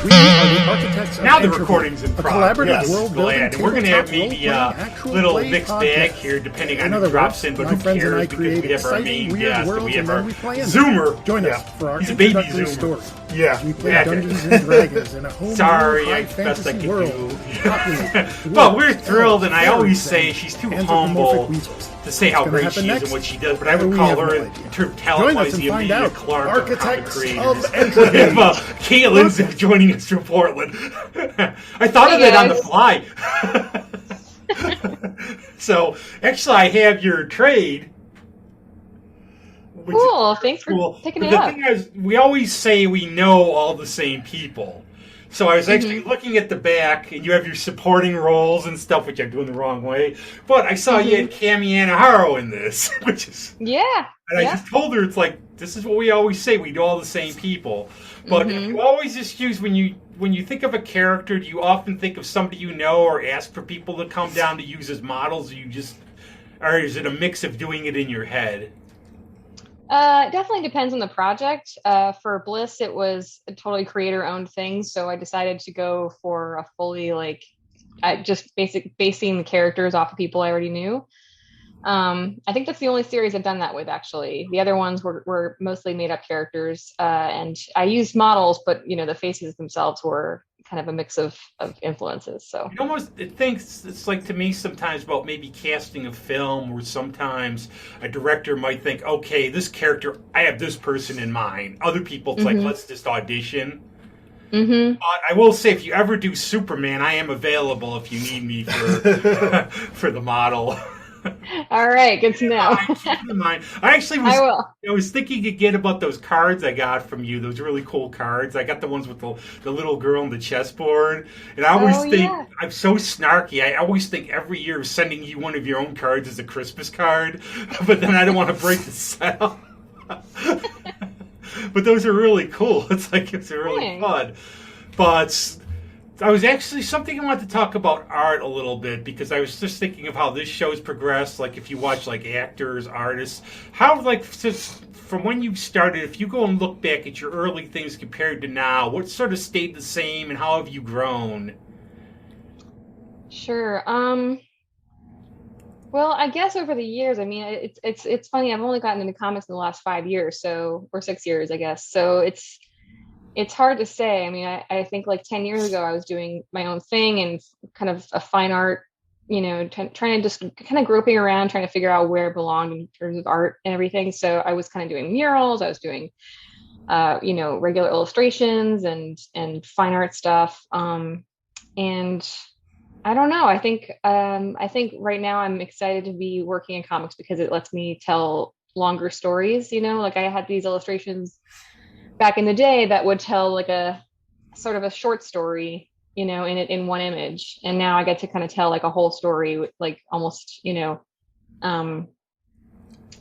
We are the architects of Now the Entropy, recording's in a progress. collaborative Yes, world-building glad. We're going to have tabletop maybe a role-playing actual little play mixed podcast. bag here, depending on In who other drops words, in. But my who friends and I cares? Because create we have our exciting, main weird guest, and worlds, we have and our then we play in them. Zoomer. Join us for our He's a baby introductory Zoomer. story. Yeah. We play Yeah. Dungeons and Dragons in a home Sorry, high best I fantasy could world. do. Well, we're thrilled, and I always say she's too humble to say how great she is and what she does, but I would call her, in terms of talent-wise, the Emilia Clarke of comic Architects creators. of Entropy. Caitlin's joining us from Portland. I thought of it on the fly. So, actually, I have your trade. Cool. Thanks for picking it the up. thing is, we always say we know all the same people. So I was actually looking at the back, and you have your supporting roles and stuff, which I'm doing the wrong way. But I saw you had Cami Anaharo in this, which is... Yeah. And I just told her, it's like, this is what we always say, we know all the same people. But you always just use, when you think of a character, do you often think of somebody you know or ask for people to come down to use as models? Or is it a mix of doing it in your head? It definitely depends on the project. For Bliss, it was a totally creator-owned thing, so I decided to go for a fully, just basing the characters off of people I already knew. I think that's the only series I've done that with, actually. The other ones were mostly made-up characters, and I used models, but, the faces themselves were kind of a mix of influences. So it's like, to me, sometimes about maybe casting a film, where sometimes a director might think, okay, this character, I have this person in mind. Other people, it's like, let's just audition. I will say, if you ever do Superman, I am available if you need me for for the model. All right, good to know. Keep in mind. I was thinking again about those cards I got from you, those really cool cards. I got the ones with the little girl on the chessboard. And I always think, I'm so snarky, I always think every year of sending you one of your own cards as a Christmas card, but then I don't want to break the cell. But those are really cool. It's really fun. But I was actually, something I wanted to talk about art a little bit, because I was just thinking of how this show's progressed. Like, if you watch, actors, artists, how, from when you started, if you go and look back at your early things compared to now, what sort of stayed the same, and how have you grown? Sure. Well, I guess over the years, I mean, it's funny. I've only gotten into comics in the last 5 years, or 6 years, I guess. So it's hard to say. I mean, I think 10 years ago, I was doing my own thing and kind of a fine art, trying to just kind of groping around, trying to figure out where it belonged in terms of art and everything. So I was kind of doing murals. I was doing, regular illustrations and fine art stuff. And I don't know. I think right now I'm excited to be working in comics because it lets me tell longer stories. I had these illustrations back in the day that would tell a sort of a short story, in one image. And now I get to kind of tell a whole story, almost,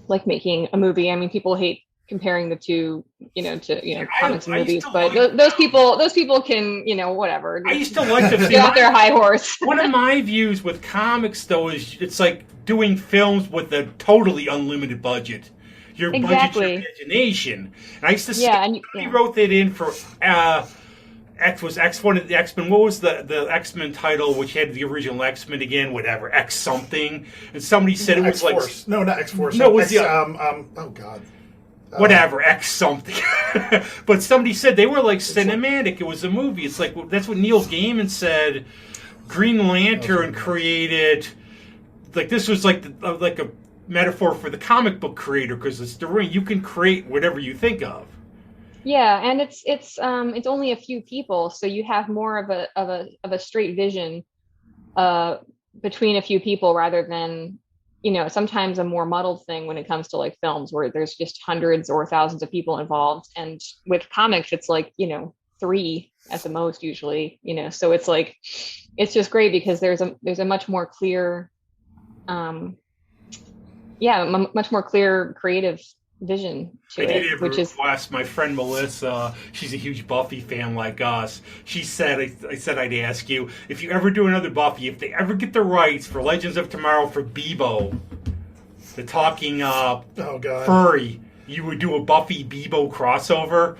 like making a movie. I mean, people hate comparing the two, comics and movies, but those people can, whatever. I used to like to get off their high horse. One of my views with comics, though, is it's like doing films with a totally unlimited budget. Your budget's your imagination. And I used to say, we wrote that in for X1 of the X-Men. What was the X-Men title, which had the original X-Men again, whatever, X something. And somebody said it was X-Force. No, not X-Force. No, it was oh God. Whatever, X something. But somebody said they were cinematic. It was a movie. It's that's what Neil Gaiman said. Green Lantern created, this was like a metaphor for the comic book creator, because it's the ring. You can create whatever you think of. Yeah, and it's only a few people, so you have more of a straight vision between a few people, rather than sometimes a more muddled thing when it comes to films where there's just hundreds or thousands of people involved. And with comics, it's 3 at the most usually. So it's just great because there's a much more clear much more clear creative vision to it, which is my friend Melissa. She's a huge Buffy fan like us. She said, I said I'd ask you if you ever do another Buffy, if they ever get the rights for Legends of Tomorrow for Bebo, the talking furry, you would do a Buffy Bebo crossover.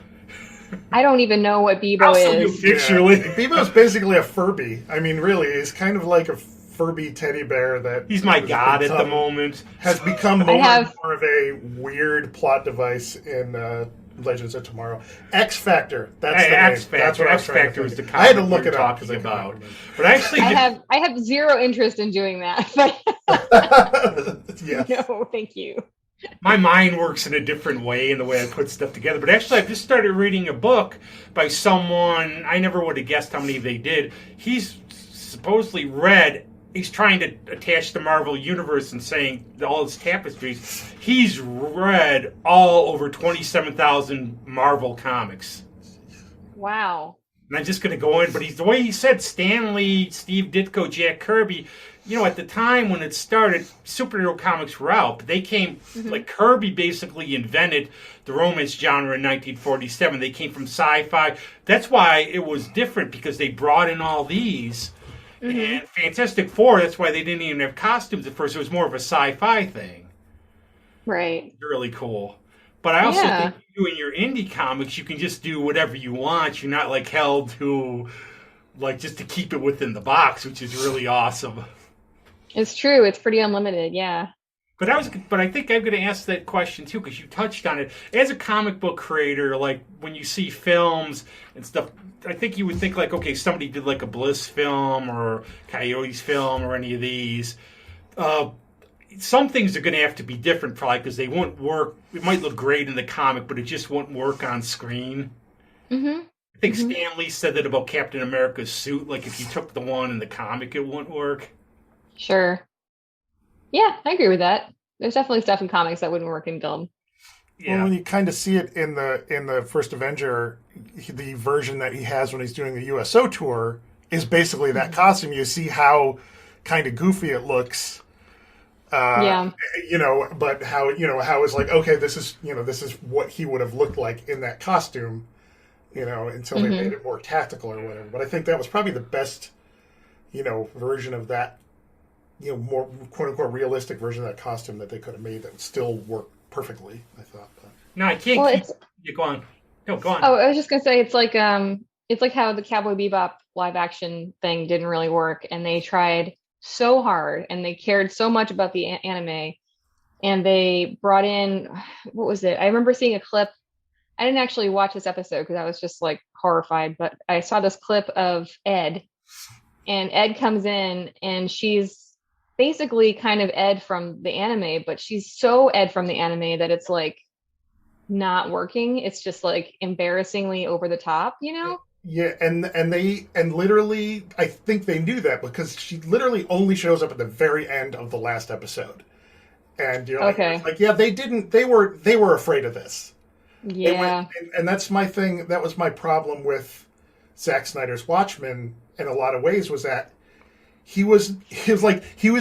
I don't even know what Bebo Also, you is. picture it. Bebo's basically a Furby. I mean, really, he's kind of like a Furby teddy bear that He's my has god at the become- moment. Has become more have- and more of a weird plot device in Legends of Tomorrow. X Factor. That's Hey, the X name. That's Factor. what I was X trying to Factor was the think. I had to comic look we it were up talking 'cause I couldn't about. remember. But actually, I have zero interest in doing that. But Yeah. no, thank you. my mind works in a different way in the way I put stuff together. But actually, I just started reading a book by someone I never would have guessed how many they did. He's supposedly read. He's trying to attach the Marvel Universe and saying all his tapestries. He's read all over 27,000 Marvel comics. Wow. And I'm just going to go in, but the way he said Stan Lee, Steve Ditko, Jack Kirby, at the time when it started, superhero comics were out, but they came, like Kirby basically invented the romance genre in 1947. They came from sci-fi. That's why it was different, because they brought in all these. And Fantastic Four, that's why they didn't even have costumes at first. It was more of a sci-fi thing. Right. Really cool. But I also think doing your indie comics, you can just do whatever you want. You're not like held to just to keep it within the box, which is really awesome. It's true. It's pretty unlimited. Yeah. But I think I'm going to ask that question too, because you touched on it. As a comic book creator, like when you see films and stuff, I think you would think like, okay, somebody did like a Bliss film or Coyote's film or any of these. Some things are going to have to be different probably because they won't work. It might look great in the comic, but it just won't work on screen. Mm-hmm. I think Stan Lee said that about Captain America's suit. Like if you took the one in the comic, it wouldn't work. Sure. Yeah, I agree with that. There's definitely stuff in comics that wouldn't work in film. Yeah. Well, when you kind of see it in the first Avenger, the version that he has when he's doing the USO tour is basically that costume. You see how kind of goofy it looks. But how it's like, okay, this is what he would have looked like in that costume, until they made it more tactical or whatever. But I think that was probably the best, version of that, more quote unquote realistic version of that costume that they could have made that would still work perfectly, I thought. But. No, I can't. Well, You go on. No, go on. Oh, I was just gonna say it's like how the Cowboy Bebop live action thing didn't really work, and they tried so hard and they cared so much about the anime, and they brought in, what was it? I remember seeing a clip. I didn't actually watch this episode because I was just like horrified, but I saw this clip of Ed, and Ed comes in and she's basically kind of Ed from the anime, but she's so Ed from the anime that it's like not working. It's just like embarrassingly over the top, Yeah, and literally, I think they knew that because she literally only shows up at the very end of the last episode, and okay, they were afraid of this. Yeah, and that's my thing. That was my problem with Zack Snyder's Watchmen in a lot of ways, was that he was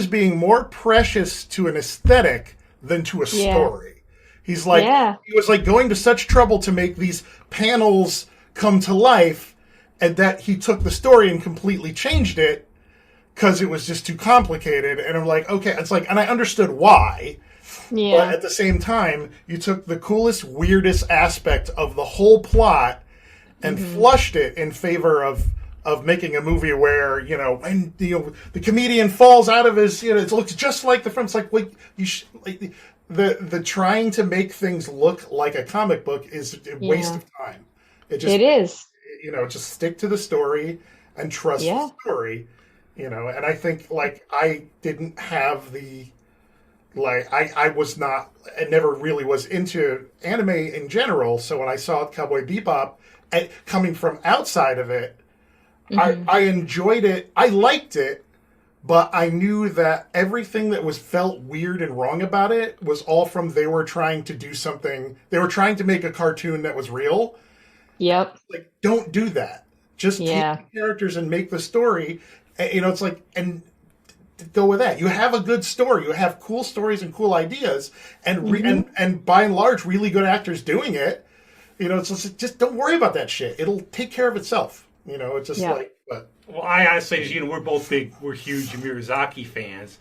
being more precious to an aesthetic than to a story. He's like, he was like going to such trouble to make these panels come to life, and that he took the story and completely changed it because it was just too complicated. And I'm like, okay, it's like, and I understood why. Yeah. But at the same time, you took the coolest, weirdest aspect of the whole plot and flushed it in favor of making a movie where, the comedian falls out of his, it looks just like the film. It's like, wait, the trying to make things look like a comic book is a waste of time. It is. Just stick to the story and trust the story, and I think I didn't have I was not, I never really was into anime in general. So when I saw Cowboy Bebop coming from outside of it, I enjoyed it. I liked it, but I knew that everything that felt weird and wrong about it was all from they were trying to do something. They were trying to make a cartoon that was real. Yep. Like, don't do that. Just take the characters and make the story. It's like, and go with that. You have a good story. You have cool stories and cool ideas, and by and large, really good actors doing it. It's just don't worry about that shit. It'll take care of itself. It's just but. Well, I honestly, we're huge Miyazaki fans,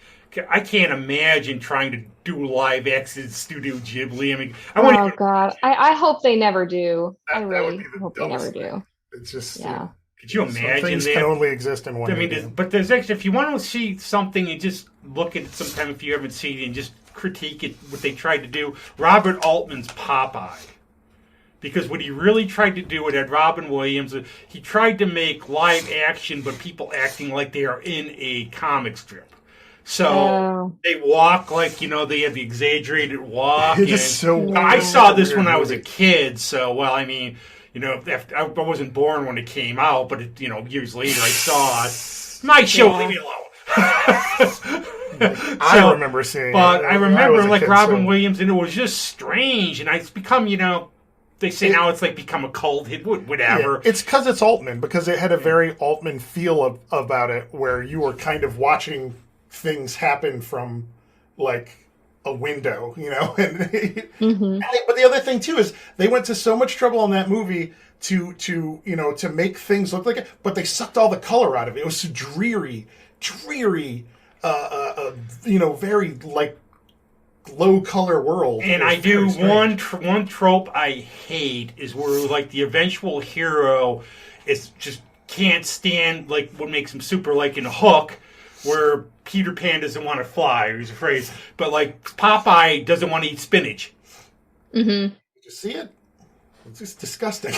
I can't imagine trying to do live action Studio Ghibli. I mean, oh God, I hope they never do. I That would really be the hope they never dumbest thing. do. It's just Yeah. Could you some imagine things that? can only exist in one medium. But there's actually, if you want to see something, you just look at it sometime if you haven't seen it and just critique it, what they tried to do. Robert Altman's Popeye. Because what he really tried to do with Ed Robin Williams, he tried to make live action, but people acting like they are in a comic strip. So they walk like, they have the exaggerated walk. It is so I saw this when I was a kid, so, well, I mean, I wasn't born when it came out, but, years later I saw it. My show, leave me alone. I remember seeing it. But I remember, kid, Robin Williams, and it was just strange, and it's become, they say now it's become a cult hit, whatever. Yeah, it's because it's Altman, because it had a very Altman feel about it, where you were kind of watching things happen from a window, And but the other thing too is they went to so much trouble on that movie to make things look like it, but they sucked all the color out of it. It was so dreary, very low color world. And I do one trope I hate is where the eventual hero is just can't stand what makes him super in a Hook, where Peter Pan doesn't want to fly, or he's afraid, but Popeye doesn't want to eat spinach. Mm-hmm. Did you see it? It's just disgusting.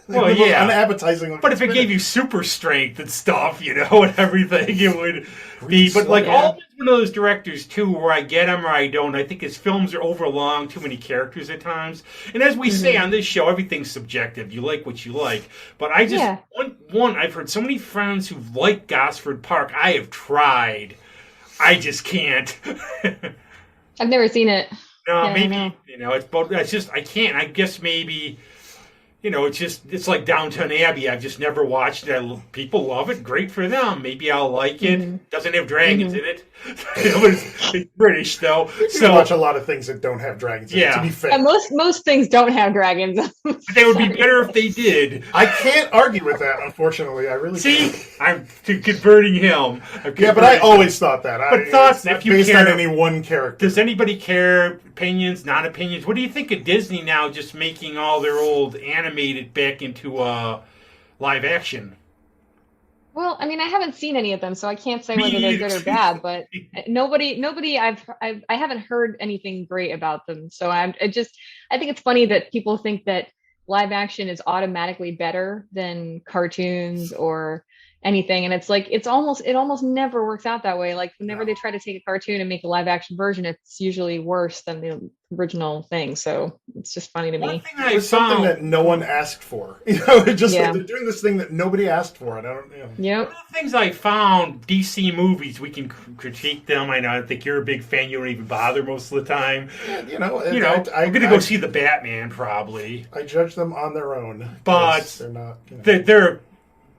Well, yeah, unappetizing. But if it gave you super strength and stuff, and everything, it would be. But Altman's one of those directors too, where I get him or I don't. I think his films are overlong, too many characters at times. And as we say on this show, everything's subjective. You like what you like. But I just one. I've heard so many friends who like Gosford Park. I have tried. I just can't. I've never seen it. No, maybe it's just I can't. I guess maybe. It's like Downton Abbey. I've just never watched it. People love it. Great for them. Maybe I'll like it. Mm-hmm. Doesn't have dragons in it. It's British, though. So watch a lot of things that don't have dragons in it, to be fair. Most things don't have dragons. But they would be better if they did. I can't argue with that, unfortunately. I really can't. I'm converting him. But I always thought that. But thoughts, if you based care, on any one character. Does anybody care? Opinions, non-opinions? What do you think of Disney now just making all their old animated back into live action? Well, I mean, I haven't seen any of them, so I can't say whether they're good or bad. But nobody, I haven't heard anything great about them. So I think it's funny that people think that live action is automatically better than cartoons or anything, and it almost never works out that way. Whenever they try to take a cartoon and make a live action version, it's usually worse than the original thing. So it's just funny to me. It's something that no one asked for. They're doing this thing that nobody asked for, and I don't. Yep. One of the things I found, DC movies, we can critique them. I think you're a big fan. You don't even bother most of the time. I'm going to go see the Batman probably. I judge them on their own, but they're not.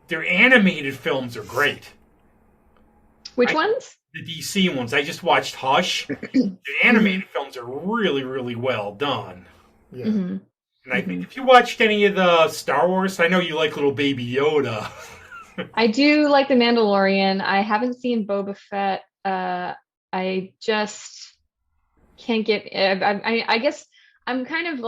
Their animated films are great. Which ones? The DC ones. I just watched Hush. The animated films are really, really well done. Yeah. Mm-hmm. And I think if you watched any of the Star Wars, I know you like little Baby Yoda. I do like The Mandalorian. I haven't seen Boba Fett. I just can't get... I guess I'm kind of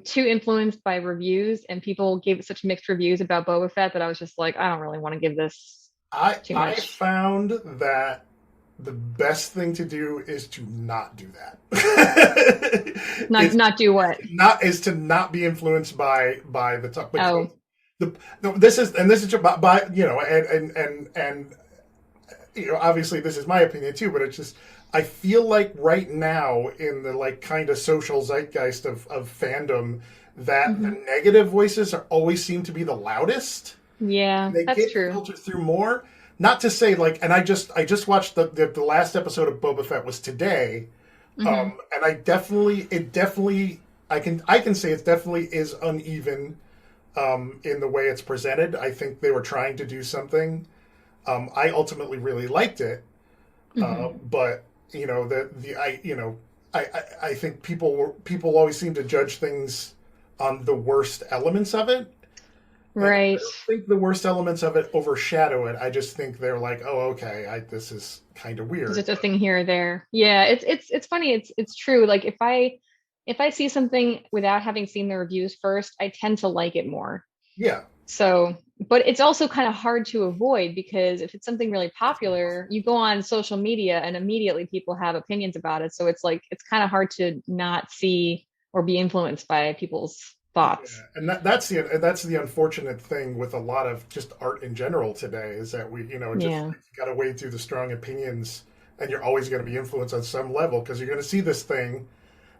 too influenced by reviews, and people gave such mixed reviews about Boba Fett that I was just I don't really want to give this too much. I found that the best thing to do is to not do that. Not do what? Is to not be influenced by the talk. Oh. This is by and obviously this is my opinion too, but it's just I feel like right now in the kind of social zeitgeist of fandom that the negative voices always seem to be the loudest. Yeah, they that's get true. Filtered through more. Not to say and I just watched the last episode of Boba Fett was today, and I can say it definitely is uneven in the way it's presented. I think they were trying to do something. I ultimately really liked it, but I think people always seem to judge things on the worst elements of it. Right. I don't think the worst elements of it overshadow it. I just think they're like, oh, okay, this is kind of weird. It's just a thing here or there. Yeah, it's funny. It's true. Like if I see something without having seen the reviews first, I tend to like it more. Yeah. So, but it's also kind of hard to avoid because if it's something really popular, you go on social media and immediately people have opinions about it. So it's like it's kind of hard to not see or be influenced by people's thoughts. Yeah. And that's the unfortunate thing with a lot of just art in general today is that you got to wade through the strong opinions, and you're always going to be influenced on some level because you're going to see this thing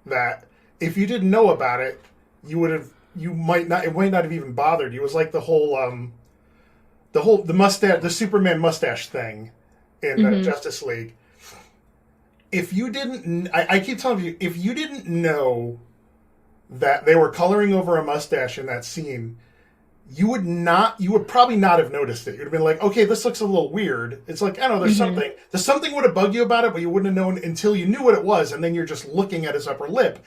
that if you didn't know about it, it might not have even bothered you. It was like the mustache, the Superman mustache thing in Justice League. If you didn't, I keep telling you, if you didn't know that they were coloring over a mustache in that scene, you would probably not have noticed it. You'd have been like, okay, this looks a little weird. It's like, I don't know, there's something would have bugged you about it, but you wouldn't have known until you knew what it was, and then you're just looking at his upper lip.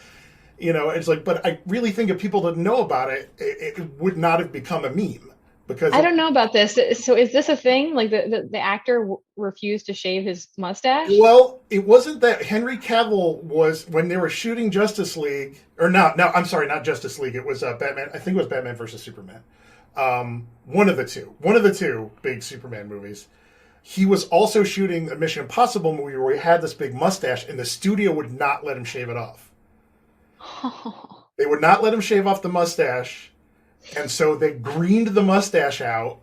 It's like, but I really think if people didn't know about it, it would not have become a meme. Because I don't know about this. So is this a thing? Like the actor refused to shave his mustache? Well, it wasn't that. Henry Cavill was, when they were shooting Justice League, or no, I'm sorry, not Justice League. It was Batman. I think it was Batman versus Superman. One of the two big Superman movies. He was also shooting a Mission Impossible movie where he had this big mustache, and the studio would not let him shave it off. They would not let him shave off the mustache. And so they greened the mustache out,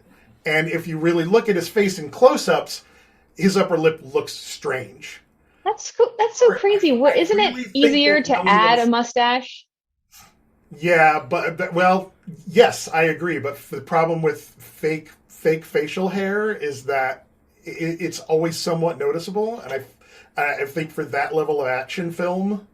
and if you really look at his face in close-ups, his upper lip looks strange. That's cool. That's so crazy. What isn't it easier to add a mustache? Yeah, but well, yes, I agree. But the problem with fake facial hair is that it's always somewhat noticeable, and I think for that level of action film,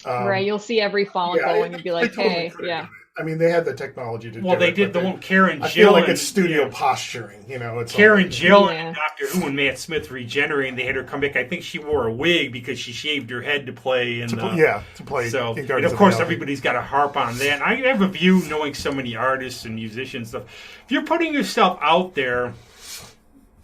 right, you'll see every follicle, and you'll be like, hey, yeah. I mean, they had the technology to do it. Well, they did the one Karen Jill. I feel like it's studio posturing. It's Karen Jill and Doctor Who and Matt Smith regenerating. They had her come back. I think she wore a wig because she shaved her head to play. To play. So, and of course, everybody's got to harp on that. And I have a view, knowing so many artists and musicians stuff. If you're putting yourself out there,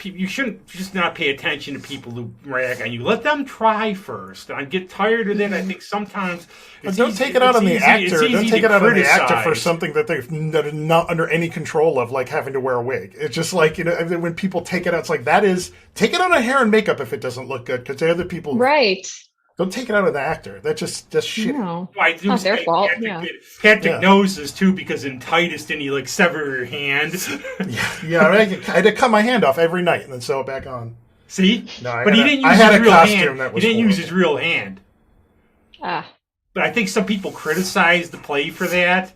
you shouldn't just not pay attention to people who rag on you. Let them try first. I get tired of that. I think sometimes don't take it out on the actor. Don't take it out on the actor for something that they're not under any control of, like having to wear a wig. It's just like, when people take it out, it's like take it out on hair and makeup if it doesn't look good, because the other people right. Don't take it out of the actor. That's shit. No, it's not their fault. Patrick knows this too, because in Titus, didn't he sever your hand? I had to cut my hand off every night and then sew it back on. See? No, but he didn't use his real hand. He didn't use his real hand. But I think some people criticized the play for that.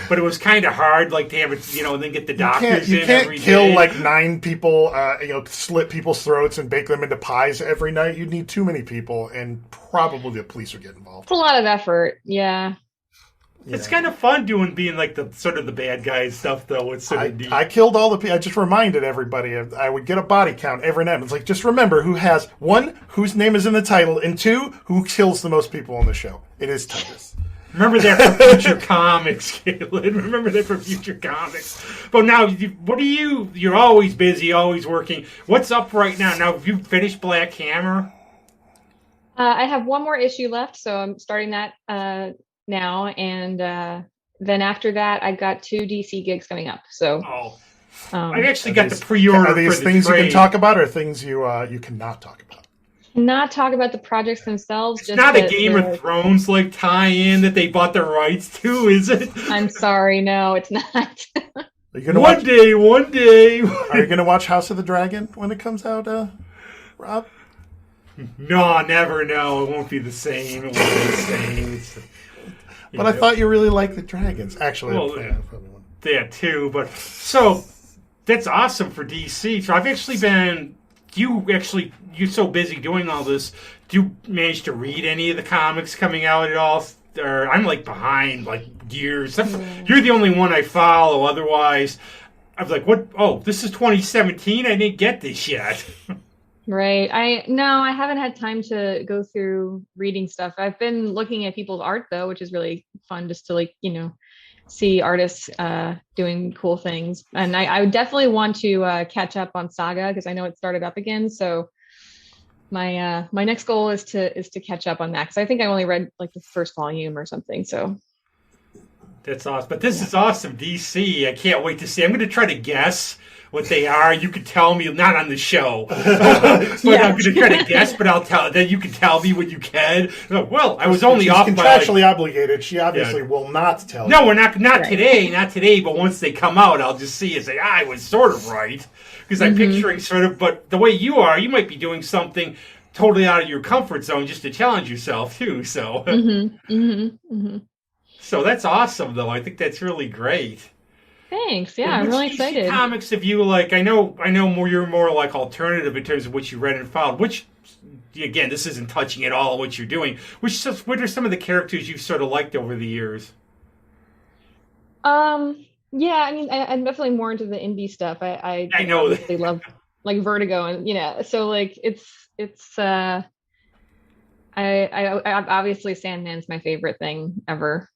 But it was kind of hard, to have it, and then get the doctors in every day. You can't kill 9 people, slit people's throats and bake them into pies every night. You'd need too many people, and probably the police would get involved. It's a lot of effort, yeah. It's kind of fun being the sort of the bad guy stuff, though. It's sort of deep. I killed all the people. I just reminded everybody. I would get a body count every night. It's like, just remember who has, 1, whose name is in the title, and 2, who kills the most people on the show. It is Titus. Remember that for future comics, Caitlin. Remember that for future comics. But now, you're always busy, always working. What's up right now? Now, have you finished Black Hammer? I have one more issue left, so I'm starting that now, and then after that, I got 2 DC gigs coming up. So, I actually got the pre-order. Are these for things you can talk about, or things you cannot talk about? Not talk about the projects themselves. It's not a Game of Thrones tie-in that they bought the rights to, is it? I'm sorry, no, it's not. Are you gonna one day. Are you going to watch House of the Dragon when it comes out, Rob? No, never. No, it won't be the same. It won't be the same. But I thought you really liked the dragons. Actually, that too. But so that's awesome for DC. So I've actually been. You're so busy doing all this. Do you manage to read any of the comics coming out at all? Or I'm behind years. You're the only one I follow. Otherwise, I was like, what? Oh, this is 2017. I didn't get this yet. Right. I haven't had time to go through reading stuff. I've been looking at people's art though, which is really fun just to see artists doing cool things. And I would definitely want to catch up on Saga because I know it started up again. So my next goal is to catch up on that because I think I only read like the first volume or something. So that's awesome. But this is awesome, DC. I can't wait to see. I'm going to try to guess what they are. You can tell me, not on the show, but I'm going to try to guess. But I'll tell. Then you can tell me when you can. Well, I was only off contractually obligated. She obviously will not tell. No, we're not today. Not today. But once they come out, I'll just see and say I was sort of right because I'm picturing sort of. But the way you are, you might be doing something totally out of your comfort zone just to challenge yourself too. So. So that's awesome, though. I think that's really great. Thanks. Yeah, I'm really excited. Which comics have you like? I know more. You're more like alternative in terms of what you read and followed. Which, again, this isn't touching at all what you're doing. What are some of the characters you've sort of liked over the years? Yeah, I mean, I'm definitely more into the indie stuff. I know obviously love like Vertigo, and so like it's. I obviously Sandman's my favorite thing ever.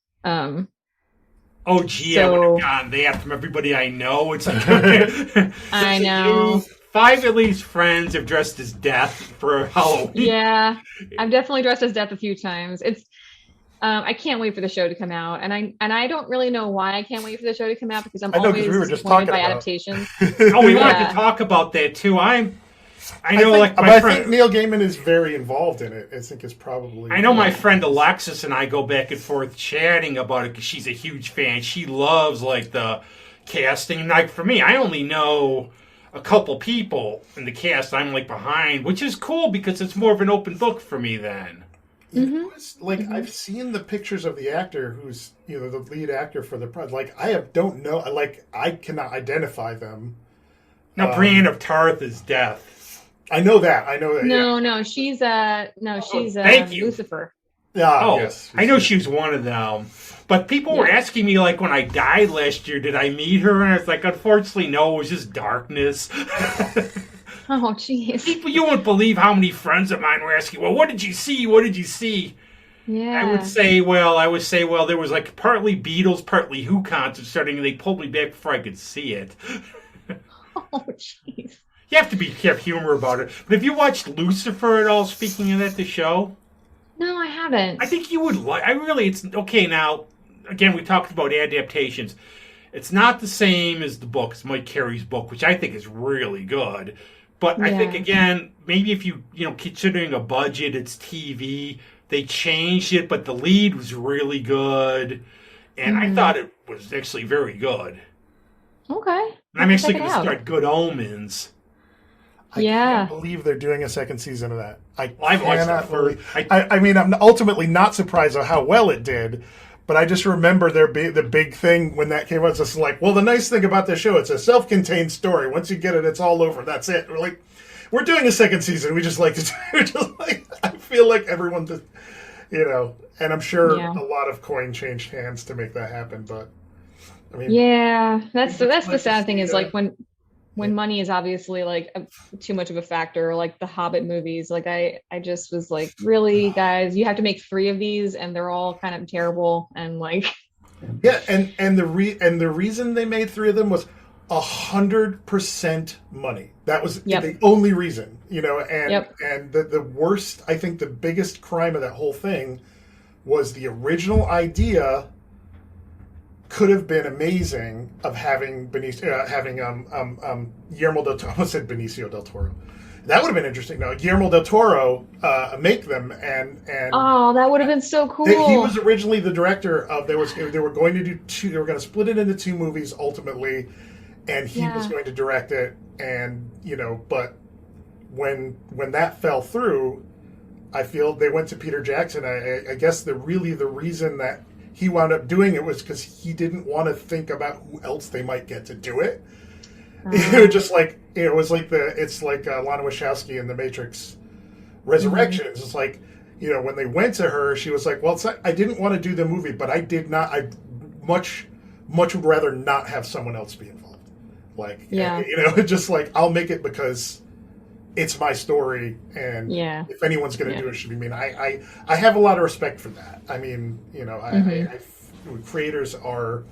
Oh gee, I would have gone there from everybody I know. It's like I know 5 at least friends have dressed as Death for Halloween. Yeah, I've definitely dressed as Death a few times. It's I can't wait for the show to come out, and I don't really know why I can't wait for the show to come out because I'm always disappointed by adaptations. Oh, we wanted to talk about that too. I think Neil Gaiman is very involved in it. I think it's probably. I know my friend Alexis and I go back and forth chatting about it because she's a huge fan. She loves like the casting. Like for me, I only know a couple people in the cast. I'm like behind, which is cool because it's more of an open book for me then. I've seen the pictures of the actor who's the lead actor for the project. Like don't know. Like I cannot identify them. Now, Brienne of Tarth is Death. I know that. No, she's Lucifer. Yeah. Yes. I know she was one of them. But people were asking me, like, when I died last year, did I meet her? And I was like, unfortunately, no. It was just darkness. Oh, jeez. You won't believe how many friends of mine were asking, well, what did you see? What did you see? Yeah. I would say, there was, like, partly Beatles, partly Who concert starting, and they pulled me back before I could see it. Oh, jeez. You have to have humor about it. But have you watched Lucifer at all, speaking of that, the show? No, I haven't. I think you would like... it's... Okay, now, again, we talked about adaptations. It's not the same as the book. It's Mike Carey's book, which I think is really good. But I think, again, maybe if you considering a budget, it's TV, they changed it, but the lead was really good. And I thought it was actually very good. Okay. And I'm actually going to start Good Omens. I can't believe they're doing a second season of that. I've watched that first. I mean, I'm ultimately not surprised at how well it did, but I just remember the big thing when that came out. It's just like, well, the nice thing about this show, it's a self-contained story. Once you get it, it's all over. That's it. We're like, we're doing a second season. We just like to do. I feel like everyone just, and I'm sure a lot of coin changed hands to make that happen. But I mean, that's the sad thing is like when money is obviously like too much of a factor, like the Hobbit movies, like I just was like, really, guys, you have to make 3 of these and they're all kind of terrible and like. Yeah, and the reason they made 3 of them was 100% money. That was the only reason, and the worst, I think the biggest crime of that whole thing was the original idea could have been amazing of having Guillermo del Toro. I said Benicio del Toro. That would have been interesting. No, Guillermo del Toro make them and oh, that would have been so cool. He was originally the director of. They were going to do 2. They were going to split it into 2 movies ultimately, and he was going to direct it. And but when that fell through, I feel they went to Peter Jackson. I guess the reason that he wound up doing it was because he didn't want to think about who else they might get to do it. It was just like it was like Lana Wachowski in The Matrix Resurrections. It's like when they went to her, she was like, "Well, I didn't want to do the movie, but I did not. I much would rather not have someone else be involved. Like, just like I'll make it because it's my story, and if anyone's going to do it, it should be me." And I have a lot of respect for that. I mean, creators are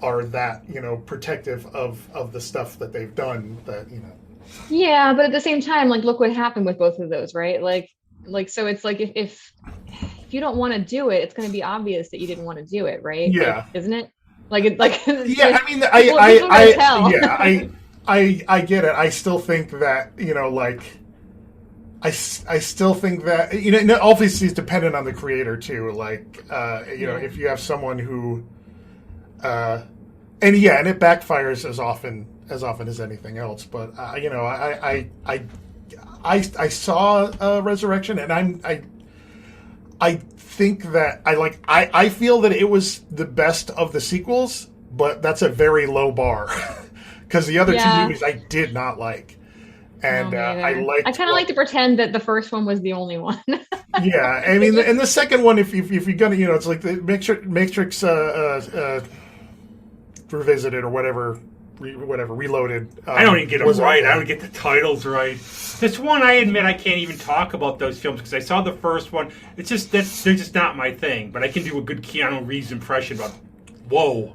are that, protective of the stuff that they've done, that, Yeah, but at the same time, like, look what happened with both of those, right? So it's like if you don't want to do it, it's going to be obvious that you didn't want to do it, right? Yeah. Like, isn't it? Like it's like yeah. like, I mean, I get it. I still think that I still think that obviously it's dependent on the creator too. Like if you have someone who and it backfires as often as anything else. But I saw Resurrection, and I think that I feel that it was the best of the sequels, but that's a very low bar because the other two movies I did not like, and I kind of like to pretend that the first one was the only one. Yeah, I mean, and the second one, if you're gonna, it's like the Matrix Revisited or whatever. Reloaded. I don't even get them right. Okay. I don't get the titles right. This one, I admit, I can't even talk about those films because I saw the first one. It's just they're just not my thing. But I can do a good Keanu Reeves impression about whoa.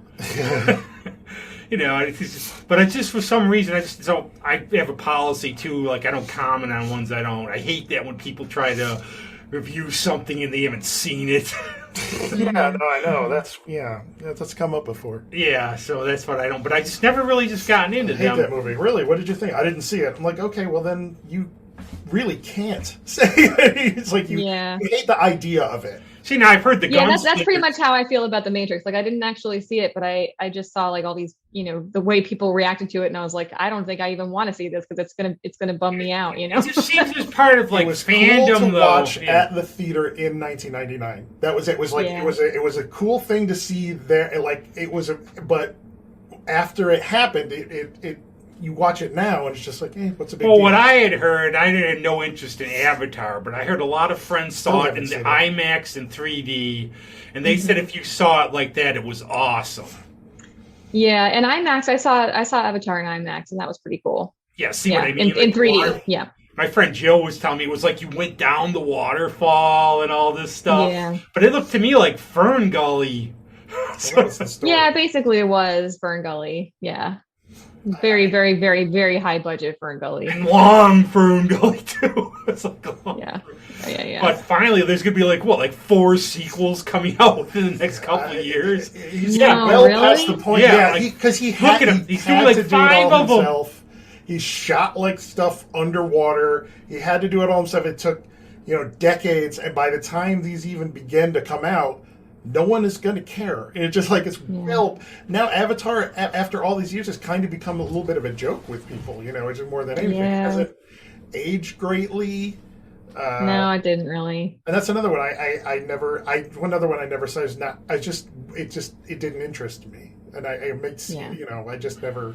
But it's just for some reason I just don't. I have a policy too. Like I don't comment on ones I don't. I hate that when people try to review something and they haven't seen it. Yeah, no, I know. That's come up before. Yeah, so that's what I don't. But I just never really just gotten into them. I hate that movie. Really? What did you think? I didn't see it. I'm like, okay, well then you really can't say it's like you hate the idea of it. See, now I've heard the guns. Yeah, that's pretty much how I feel about The Matrix. Like I didn't actually see it, but I just saw like all these, the way people reacted to it, and I was like, I don't think I even want to see this because it's gonna bum me out. It just seems as part of like it was fandom cool to watch at the theater in 1999. That was it. It was like it was a cool thing to see there. Like it was but after it happened, it you watch it now and it's just like, what's a big deal? Well, what I had heard, I had no interest in Avatar, but I heard a lot of friends saw it in the IMAX and 3D, and they said if you saw it like that, it was awesome. Yeah, and IMAX, I saw Avatar in IMAX, and that was pretty cool. Yeah, see what I mean? In 3D, yeah. My friend Joe was telling me it was like you went down the waterfall and all this stuff. Yeah. But it looked to me like Fern Gully. Yeah, basically it was Fern Gully, yeah. Very, very, very, very high budget Fern Gully. And long Fern Gully, too. It's like a long Yeah. But finally, there's going to be like 4 sequels coming out within the next couple of years. He's past the point. Yeah, because look at him. He's doing like 5 of them. He shot like stuff underwater. He had to do it all himself. It took, decades. And by the time these even began to come out, no one is going to care. And it's just like now Avatar, after all these years, has kind of become a little bit of a joke with people. It's just more than anything. Has it aged greatly? No, I didn't really. And that's another one another one I never saw is not. It didn't interest me, and I just never.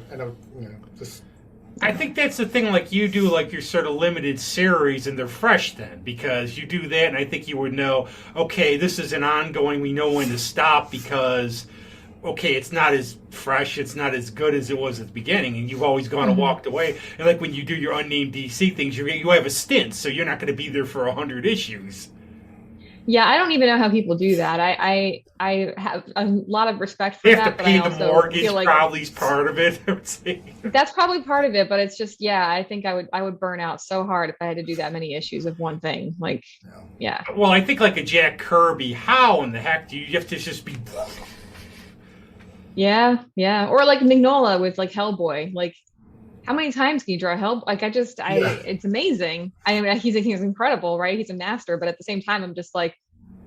I think that's the thing, like you do, like your sort of limited series, and they're fresh then, because you do that, and I think you would know, okay, this is an ongoing, we know when to stop, because, okay, it's not as fresh, it's not as good as it was at the beginning, and you've always gone and walked away. And like when you do your unnamed DC things, you have a stint, so you're not going to be there for 100 issues. Yeah, I don't even know how people do that. I have a lot of respect for that. You have to pay the mortgage, probably is part of it. I would say. That's probably part of it, but it's just, I think I would burn out so hard if I had to do that many issues of one thing. Like, yeah. Well, I think like a Jack Kirby, how in the heck do you have to just be... Yeah. Or like Mignola with like Hellboy. Like, how many times can you draw Hellboy? Like, it's amazing. I mean, he's incredible, right? He's a master, but at the same time, I'm just like,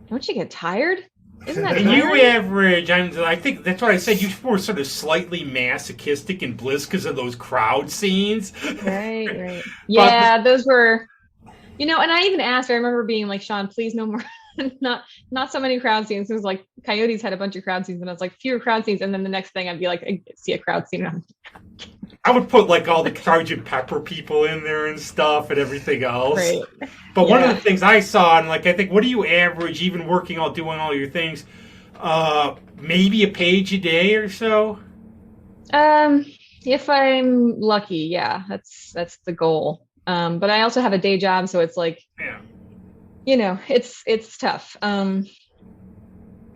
don't you get tired? Isn't that tiring? You average, I think that's what I said, you were sort of slightly masochistic in Bliss because of those crowd scenes. Right. Yeah, those were, and I even asked, I remember being like, Sean, please no more. Not so many crowd scenes. It was like Coyotes had a bunch of crowd scenes, and I was like, fewer crowd scenes, and then the next thing I'd be like, I see a crowd scene. I would put like all the Sgt. Pepper people in there and stuff and everything else. Right. But one of the things I saw, and like I think, what do you average, even doing all your things? Maybe a page a day or so. If I'm lucky, yeah, that's the goal. But I also have a day job, so it's like, it's tough.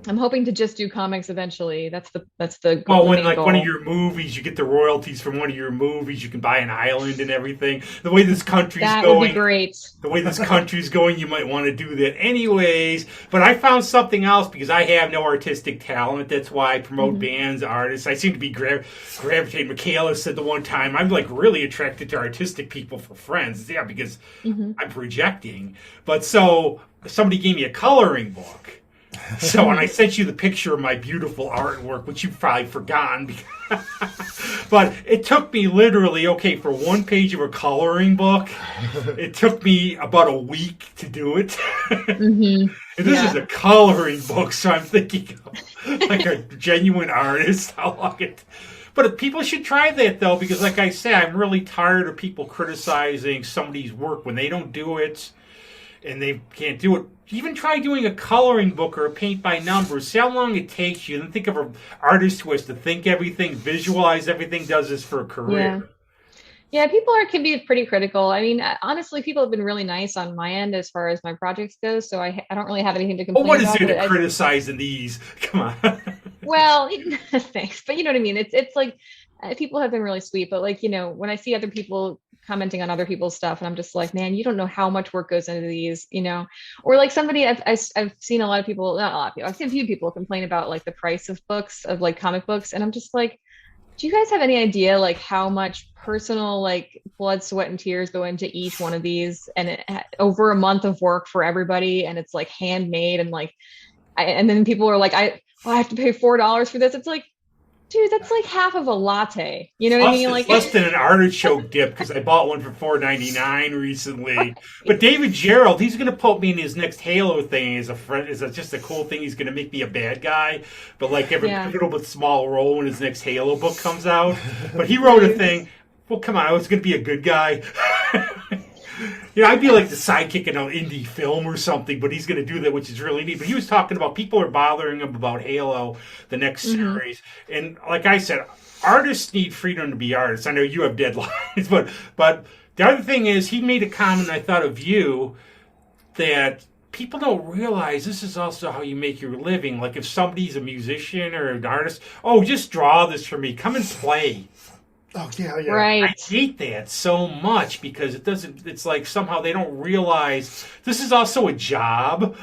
I'm hoping to just do comics eventually. That's the Well, the when main like one of goal. your movies, you get the royalties from one of your movies, you can buy an island and everything. The way this country's That would be going, great. you might want to do that anyways. But I found something else because I have no artistic talent. That's why I promote Mhm. bands, artists. I seem to be gravitating. Michaela said the one time, I'm like really attracted to artistic people for friends. Yeah, because Mhm. I'm projecting. But so somebody gave me a coloring book. So when I sent you the picture of my beautiful artwork, which you've probably forgotten, but it took me literally, for one page of a coloring book, it took me about a week to do it. Mhm. And this is Yeah. a coloring book, so I'm thinking of like a genuine artist. How long it. But people should try that though, because like I said, I'm really tired of people criticizing somebody's work when they don't do it and they can't do it. Even try doing a coloring book or a paint by numbers. See how long it takes you. Then think of an artist who has to think everything, visualize everything, does this for a Yeah. career. Yeah, can be pretty critical. I mean, honestly, people have been really nice on my end as far as my projects go, so I don't really have anything to Well, complain what is about. there But to criticize in these? Come on. well, thanks, but you know what I mean. It's like people have been really sweet, but like when I see other people commenting on other people's stuff, and I'm just like, man, you don't know how much work goes into these, or like somebody I've seen a lot of people, not a lot of people, I've seen a few people complain about like the price of books, of like comic books, and I'm just like, do you guys have any idea like how much personal like blood, sweat, and tears go into each one of these, and over a month of work for everybody, and it's like handmade, and like and then people are like, I have to pay $4 for this. It's like, dude, that's like half of a latte. You know what I mean? It's Like, less than an artichoke dip because I bought one for $4.99 recently. But David Gerald, he's going to put me in his next Halo thing as a friend. Just a cool thing. He's going to make me a bad guy, but like every pivotal but small role when his next Halo book comes out. But he wrote a thing. Well, come on, I was going to be a good guy. I'd be like the sidekick in an indie film or something, but he's going to do that, which is really neat. But he was talking about people are bothering him about Halo, the next series. And like I said, artists need freedom to be artists. I know you have deadlines, but the other thing is he made a comment, I thought of you, that people don't realize this is also how you make your living. Like if somebody's a musician or an artist, just draw this for me. Come and play. Oh yeah, yeah. right. I hate that so much because it's like somehow they don't realize this is also a job.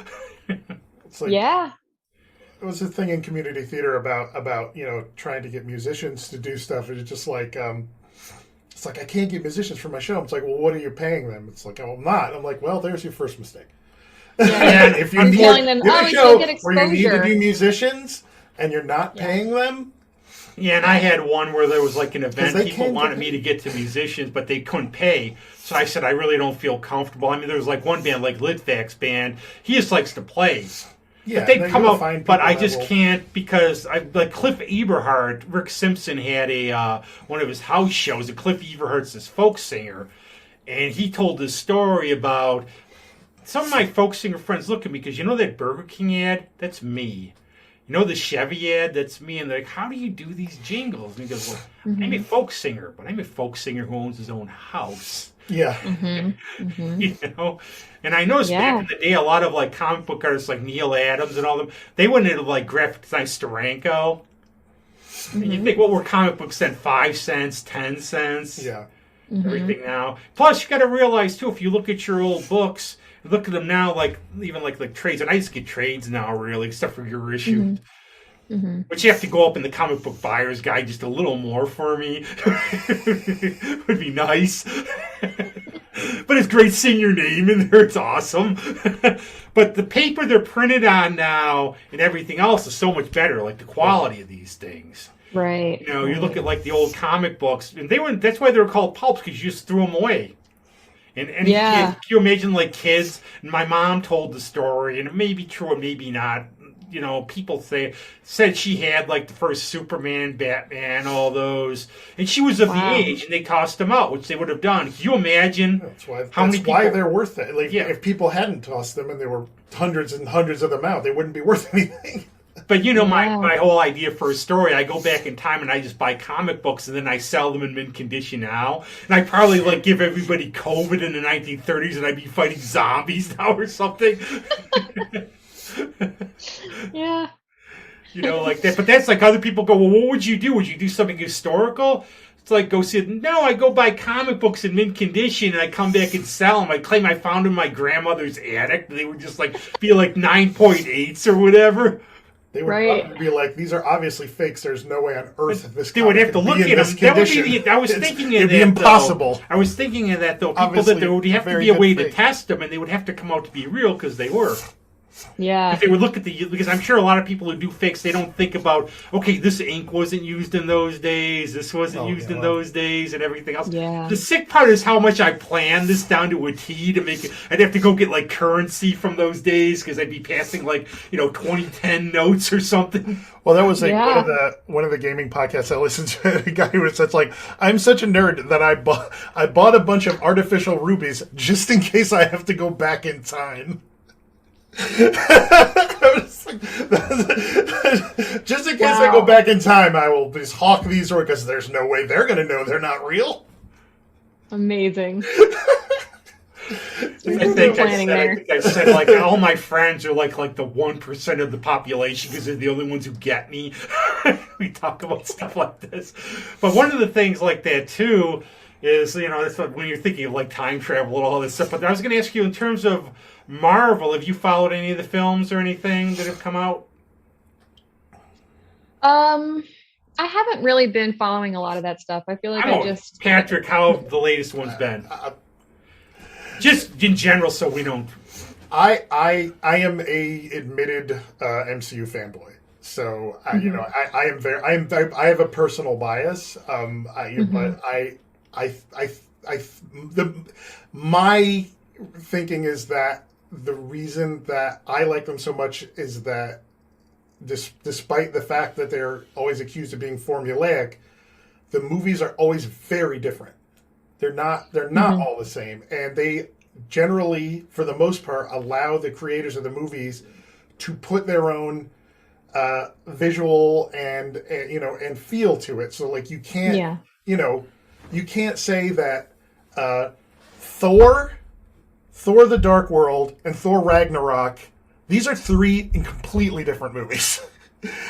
It's like, yeah. It was a thing in community theater about trying to get musicians to do stuff. It's just like it's like I can't get musicians for my show. It's like, well, what are you paying them? It's like, oh, I'm not. I'm like, well, there's your first mistake. Yeah. And if you I'm need telling them, a you show get exposure. where you need to do musicians and you're not paying them. Yeah, and I had one where there was like an event. People wanted pay. me to get to musicians, but they couldn't pay. So I said, I really don't feel comfortable. I mean, there was like one band, like Litvax band. He just likes to play. Yeah, but they come up, but I just will... can't because like Cliff Eberhardt, Rick Simpson had a one of his house shows. And Cliff Eberhardt's this folk singer, and he told this story about some of my folk singer friends look at me because that Burger King ad, that's me. The Chevy ad, that's me. And they're like, how do you do these jingles? And he goes, well, I'm a folk singer, but I'm a folk singer who owns his own house. Yeah. And I noticed back in the day, a lot of like comic book artists like Neil Adams and all them, they went into like graphic design Steranko. And you think, what were comic books then? 5 cents, 10 cents? Yeah. Everything now. Plus, you got to realize, too, if you look at your old books, look at them now, like even like trades. And I just get trades now, really, except for your issue. But you have to go up in the comic book buyer's guide just a little more for me. Would be nice. But it's great seeing your name in there. It's awesome. But the paper they're printed on now and everything else is so much better, like the quality of these things. Right. You look at like the old comic books, and that's why they were called pulps, because you just threw them away. And any kid, can you imagine like kids? And my mom told the story, and it may be true or maybe not. People said she had like the first Superman, Batman, all those, and she was of the age, and they tossed them out, which they would have done. Can you imagine that's why they're worth it? Like, if people hadn't tossed them and there were hundreds and hundreds of them out, they wouldn't be worth anything. But my whole idea for a story, I go back in time and I just buy comic books and then I sell them in mint condition now. And I probably like give everybody COVID in the 1930s and I'd be fighting zombies now or something. Yeah. Like that. But that's like other people go, well, what would you do? Would you do something historical? It's like, go see it. No, I go buy comic books in mint condition and I come back and sell them. I claim I found them in my grandmother's attic. They would just be 9.8s or whatever. They would probably be like, these are obviously fakes. There's no way on earth that this. They would have to look at them. That would be I was thinking of that. It'd be impossible. I was thinking of that though. People that there would have to be a way to test them, and they would have to come out to be real because they were. Yeah. If they would look at because I'm sure a lot of people who do fakes, they don't think about, okay, this ink wasn't used in those days, this wasn't used in those days, and everything else. Yeah. The sick part is how much I planned this down to a T to make it. I'd have to go get currency from those days because I'd be passing 2010 notes or something. Well, that was one of the gaming podcasts I listened to. A guy who was such I'm such a nerd that I bought a bunch of artificial rubies just in case I have to go back in time. Just in case I go back in time, I will just hawk these, or because there's no way they're going to know they're not real. Amazing. I think I said all my friends are like the 1% of the population because they're the only ones who get me. We talk about stuff like this, but one of the things like that too is that's when you're thinking of time travel and all this stuff. But I was going to ask you in terms of Marvel, have you followed any of the films or anything that have come out? I haven't really been following a lot of that stuff. I feel like Patrick, how have the latest ones been? Just in general, so we don't. I am a admitted MCU fanboy, so I am very I have a personal bias. But my thinking is that the reason that I like them so much is that despite the fact that they're always accused of being formulaic, the movies are always very different. They're not all the same, and they generally, for the most part, allow the creators of the movies to put their own visual and feel to it. So you can't you can't say that Thor, the Dark World, and Thor Ragnarok, these are three completely different movies.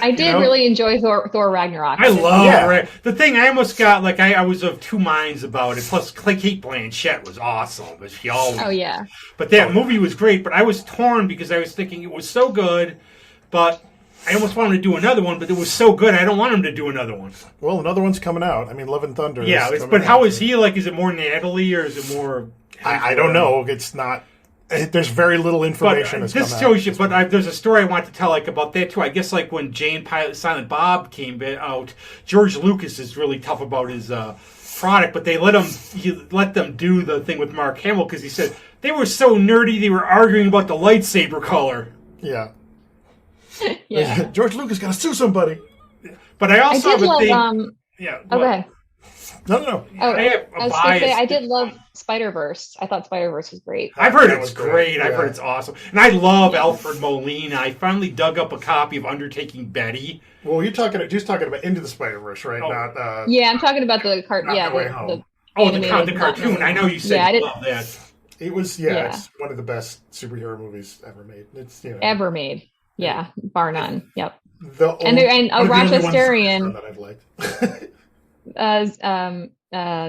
I did really enjoy Thor Ragnarok. I love the thing. I almost got I was of two minds about it. Plus, Kate Blanchett was awesome, but she always. Oh yeah. But that movie was great. But I was torn because I was thinking it was so good, but I almost wanted to do another one. But it was so good, I don't want him to do another one. Well, another one's coming out. I mean, Love and Thunder. Yeah, but how is he? Is it more Natalie or is it more? I don't know. It's not. There's very little information. But this shows you. But there's a story I want to tell about that too. I guess when Jane Pilot Silent Bob came out, George Lucas is really tough about his product, but he let them do the thing with Mark Hamill because he said they were so nerdy they were arguing about the lightsaber color. Yeah. Yeah. George Lucas got to sue somebody. But I also have a thing. Yeah. Okay. No. Oh, I did love Spider-Verse. I thought Spider-Verse was great. I've heard it's great. I've heard it's awesome. And I love Alfred Molina. I finally dug up a copy of Undertaking Betty. Well, you're talking about Into the Spider-Verse, right? Oh. Not I'm talking about the cartoon. Yeah, the cartoon. I know you said you love that. It was it's one of the best superhero movies ever made. It's ever made. Yeah, bar none. Yep. And Ross Asterian that I've liked.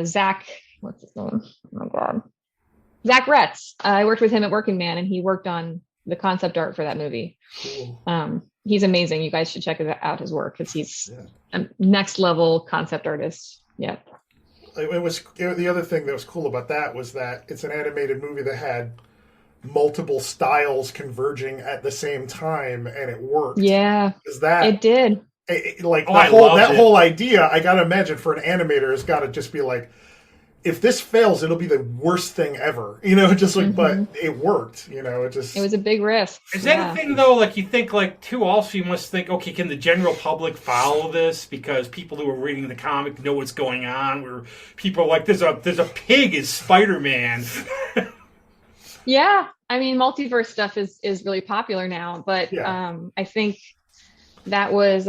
Zach, what's his name? Oh my god, Zach Retz. I worked with him at Working Man, and he worked on the concept art for that movie. Cool. He's amazing. You guys should check out his work because he's a next level concept artist. Yeah. The other thing that was cool about that was that it's an animated movie that had multiple styles converging at the same time, and it worked. Yeah, it did. That whole idea, I gotta imagine for an animator has got to just be if this fails, it'll be the worst thing ever. But it worked. It was a big risk. Is that a thing though? You think too? Also, you must think, okay, can the general public follow this? Because people who are reading the comic know what's going on. Where people are there's a pig is Spider-Man. Yeah, I mean, multiverse stuff is really popular now, but I think that was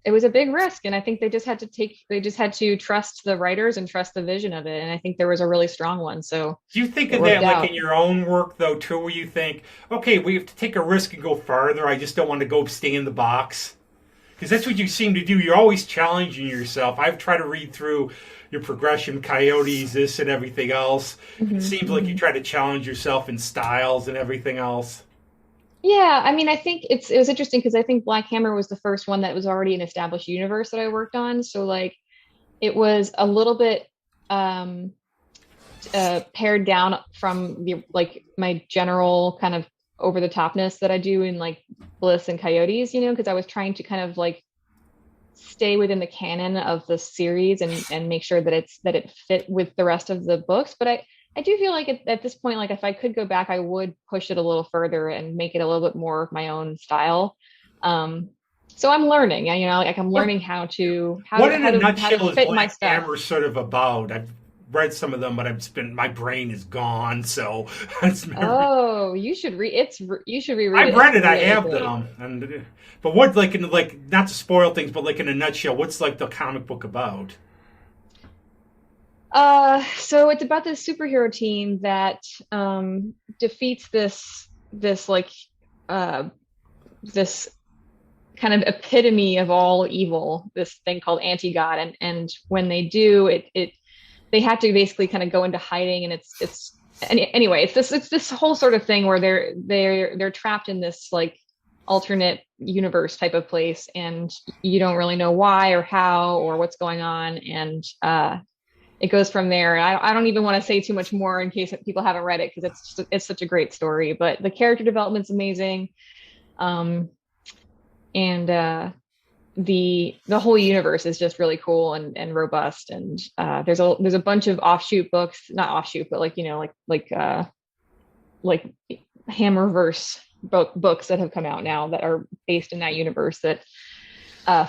it was a big risk, and I think they just had to trust the writers and trust the vision of it, and I think there was a really strong one. So do you think of that in your own work though too, where you think, okay, we have to take a risk and go farther, I just don't want to go stay in the box? Because that's what you seem to do. You're always challenging yourself. I've tried to read through your progression, Coyotes, this and everything else. It seems like you try to challenge yourself in styles and everything else. Yeah, I mean, I think it was interesting because I think Black Hammer was the first one that was already an established universe that I worked on. So like, it was a little bit pared down from the like my general kind of over the topness that I do in like Bliss and Coyotes, because I was trying to kind of like stay within the canon of the series and make sure that it fit with the rest of the books. But I do feel like at this point, like if I could go back, I would push it a little further and make it a little bit more of my own style. So I'm learning, like I'm learning how to fit my stuff. Hammer sort of about? I've read some of them, but my brain is gone. So you should read you should reread it. I've read it. I have them. But what like not to spoil things, but like in a nutshell, what's like the comic book about? So it's about this superhero team that defeats this kind of epitome of all evil, this thing called AntiGod, and when they do they have to basically kind of go into hiding, and it's this whole sort of thing where they're trapped in this like alternate universe type of place, and you don't really know why or how or what's going on, and it goes from there. I don't even want to say too much more in case people haven't read it, because it's such a great story. But the character development's amazing, and the whole universe is just really cool and robust. And there's a bunch of offshoot books, not offshoot, but like Hammerverse books that have come out now that are based in that universe that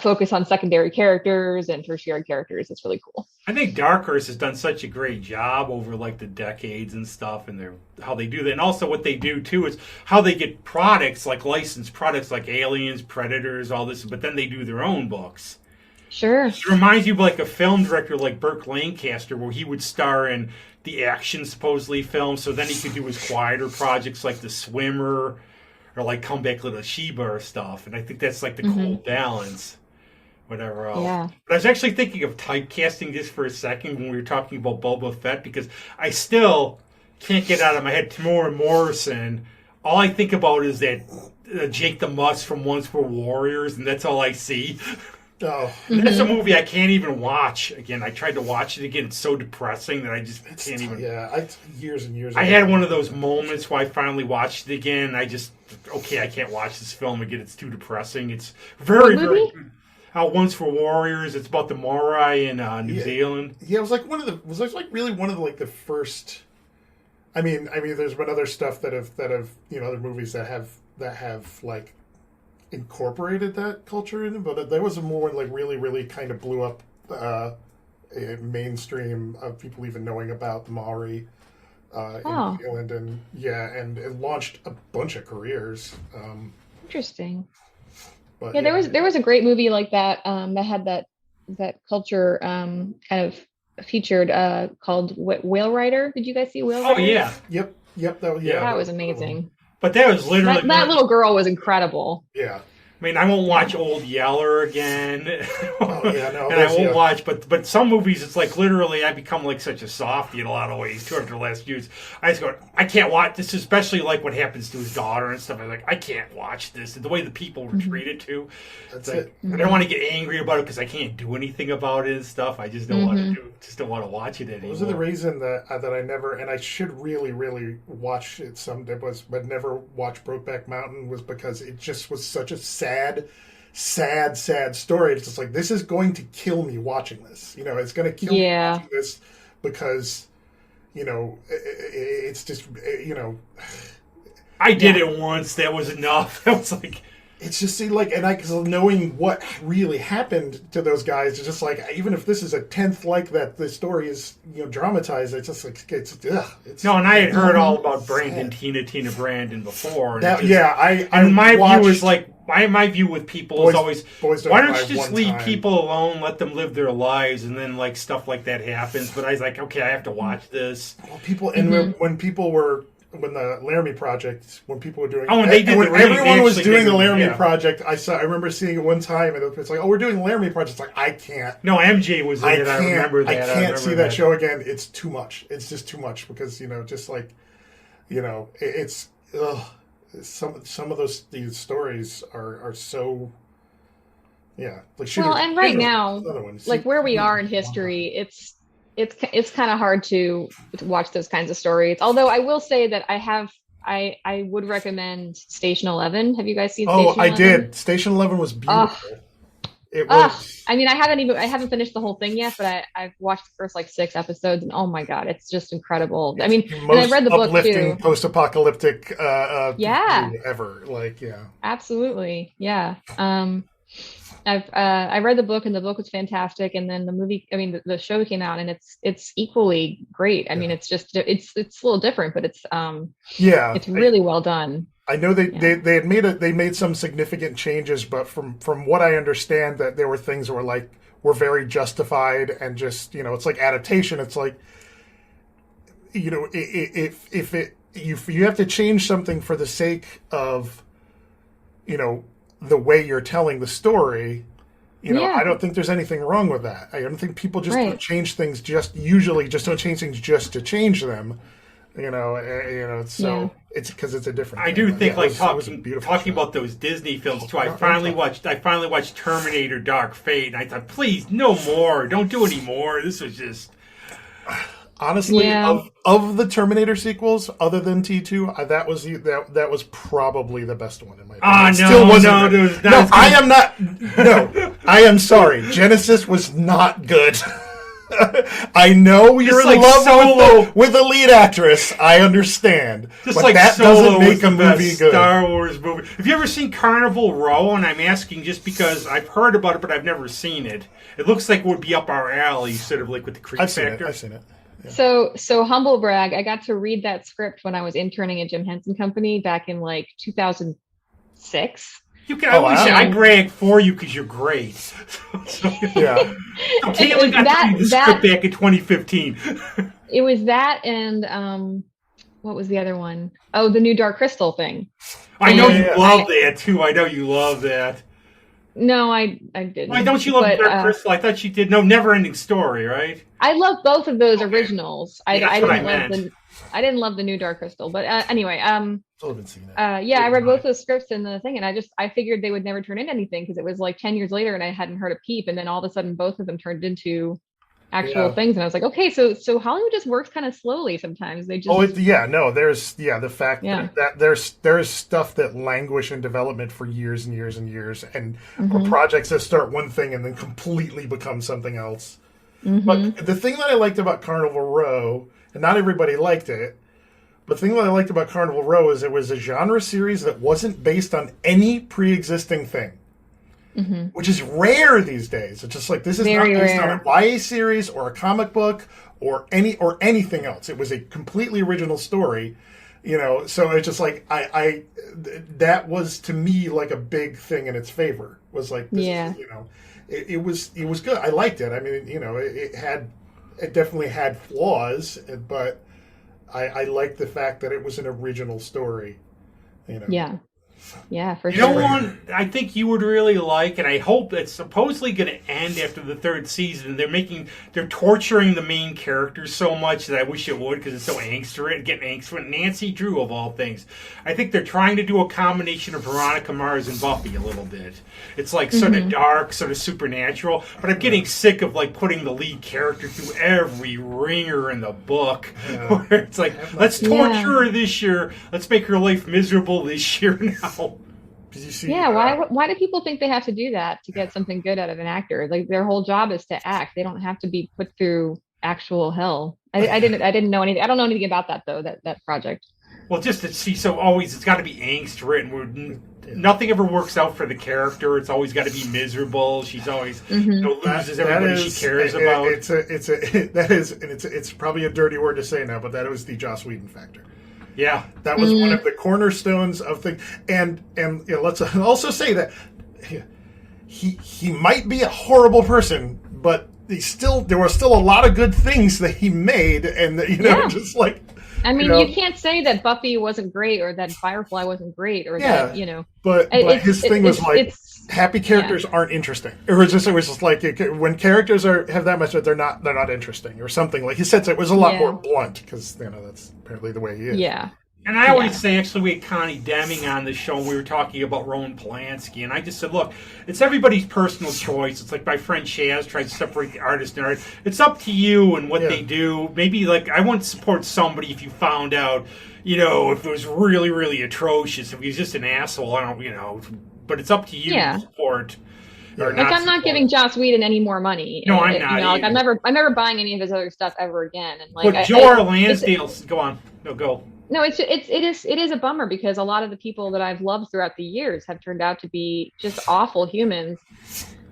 focus on secondary characters and tertiary characters. It's really cool. I think Dark Horse has done such a great job over like the decades and stuff, and how they do that. And also what they do too is how they get products, like licensed products like Aliens, Predators, all this, but then they do their own books. Sure. It reminds you of like a film director like Burke Lancaster, where he would star in the action supposedly films, so then he could do his quieter projects like The Swimmer or like Come Back Little Sheba or stuff. And I think that's like the cool balance. Whatever else. Yeah. But I was actually thinking of typecasting just for a second when we were talking about Boba Fett, because I still can't get out of my head Tamora Morrison. All I think about is that Jake the Muss from Once Were Warriors, and that's all I see. Oh. That's a movie I can't even watch again. I tried to watch it again. It's so depressing that I just can't even. Yeah, years and years. I had one of those moments where I finally watched it again. I can't watch this film again. It's too depressing. It's very, very good. Once for Warriors. It's about the Maori in New Zealand. Yeah, it was like really one of the first. I mean, there's been other stuff that have other movies that have like incorporated that culture in it, but there was a more like really, really kind of blew up mainstream of people even knowing about the Maori in New Zealand, and it launched a bunch of careers. Interesting. But, there was a great movie like that that had that culture kind of featured called Whale Rider. Did you guys see Whale Rider? Oh yeah. Yep. That was amazing. But that was literally that little girl was incredible. Yeah. I mean, I won't watch Old Yeller again. And I won't watch, but some movies, it's like literally I become like such a softie in a lot of ways too after the last years. I just go, I can't watch this, especially like what happens to his daughter and stuff. I'm like, I can't watch this. The way the people were treated too. That's like, it. I don't want to get angry about it because I can't do anything about it and stuff. I just don't want to don't want to watch it anymore. Those are the reason that I never, and I should really, really watch it but never watch Brokeback Mountain, was because it just was such a sad story. It's just like, this is going to kill me watching this. It's going to kill me watching this because, it's just, I did it once. That was enough. That was like... It's just like, and cause knowing what really happened to those guys, it's just like, even if this is a 10th like that, the story is dramatized. It's just like it's no. And I had heard all about Brandon, Tina Brandon before. And my view is like my view with people is always, why don't you just leave people alone, let them live their lives, and then like stuff like that happens. But I was like, okay, I have to watch this. Well, people when people were when the Laramie Project, when people were doing, and they did when everyone was doing the Laramie yeah. Project, I remember seeing it one time, and it's like, oh, we're doing the Laramie Project. It's like, I can't. No, MJ was in it. I remember that. I can't see that show again. It's too much. It's just too much because just like, it's some of these stories are so. Yeah, like and right now, like where we are in history, it's kind of hard to watch those kinds of stories. Although I will say that I would recommend Station 11. Have you guys seen Station 11? I did. Station 11 was beautiful. It was. I mean, I haven't finished the whole thing yet, but I've watched the first like 6 episodes, and oh my god, it's just incredible. I mean, and I read the book too. Uplifting post-apocalyptic ever. Like, yeah. Absolutely. Yeah. I read the book, and the book was fantastic, and then the movie, I mean, the show came out, and it's equally great. I mean, it's just it's a little different, but it's really well done. I know they had made some significant changes, but from what I understand, that there were things that were very justified, and just it's like adaptation. It's like if you have to change something for the sake of the way you're telling the story, I don't think there's anything wrong with that. I don't think people just don't change things usually don't change things just to change them. It's because it's a different. I do think talking about those Disney films too. I finally watched Terminator: Dark Fate, and I thought, please, no more. Don't do any more. This was just. Honestly, of the Terminator sequels, other than T2, that was probably the best one in my opinion. I am not. No, I am sorry. Genesis was not good. I know you're in love with the lead actress. I understand, but that doesn't make a movie good. Star Wars movie. Have you ever seen Carnival Row? And I'm asking just because I've heard about it, but I've never seen it. It looks like it would be up our alley, sort of like with the creep factor. I've seen it. Yeah. So humble brag, I got to read that script when I was interning at Jim Henson Company back in like 2006. You can I brag for you because you're great. Yeah. Caitlin got to read the script back in 2015. It was that, and what was the other one? Oh, the new Dark Crystal thing. I know you love that too. I know you love that. No, I didn't. Why don't you love Dark Crystal? I thought you did. No, Never Ending Story, right? I love both of those originals. I didn't love the new Dark Crystal, but anyway, Still haven't seen it. I read both those scripts and the thing, and I figured they would never turn into anything because it was like 10 years later, and I hadn't heard a peep, and then all of a sudden, both of them turned into actual things, and I was like, okay, so Hollywood just works kind of slowly sometimes. They just there's the fact that there's stuff that languish in development for years and years and years, and projects that start one thing and then completely become something else. But the thing that I liked about Carnival Row, and not everybody liked it, but the thing that I liked about Carnival Row is it was a genre series that wasn't based on any pre-existing thing. Which is rare these days. It's just like, this is not based on a YA series or a comic book or anything else. It was a completely original story, so it's just like I that was to me like a big thing in its favor. Was like this it was good. I liked it. I mean, it definitely had flaws, but I liked the fact that it was an original story. Yeah, for sure. You know one I think you would really like, and I hope it's supposedly going to end after the 3rd season. They're torturing the main characters so much that I wish it would, because it's so getting angst. Nancy Drew, of all things. I think they're trying to do a combination of Veronica Mars and Buffy a little bit. It's like sort of dark, sort of supernatural, but I'm getting sick of like putting the lead character through every ringer in the book. Where it's like, let's torture her this year. Let's make her life miserable this year now. Did you see, why do people think they have to do that to get something good out of an actor? Like, their whole job is to act. They don't have to be put through actual hell. I didn't know anything. I don't know anything about that though. That project. Well, just to see, so always it's got to be angst written. Nothing ever works out for the character. It's always got to be miserable. She's always loses everybody she cares about. It's probably a dirty word to say now, but that was the Joss Whedon factor. Yeah, that was one of the cornerstones of things. And let's also say that he might be a horrible person, but there were still a lot of good things that he made, and just like I mean, you can't say that Buffy wasn't great or that Firefly wasn't great or that, But his thing was happy characters aren't interesting. It was just like when characters have that much, they're not interesting or something. Like he said, it was a lot more blunt because that's apparently the way he is. Yeah. And I always say, actually, we had Connie Deming on the show, and we were talking about Roman Polanski, and I just said, look, it's everybody's personal choice. It's like my friend Shaz tried to separate the artist and art. It's up to you and what they do. Maybe, I wouldn't support somebody if you found out, if it was really, really atrocious, if he was just an asshole, but it's up to you to support. I'm not giving Joss Whedon any more money. No, I'm not. I'm never buying any of his other stuff ever again. And but Jorah Lansdale, go on. No, go. No, it is a bummer because a lot of the people that I've loved throughout the years have turned out to be just awful humans,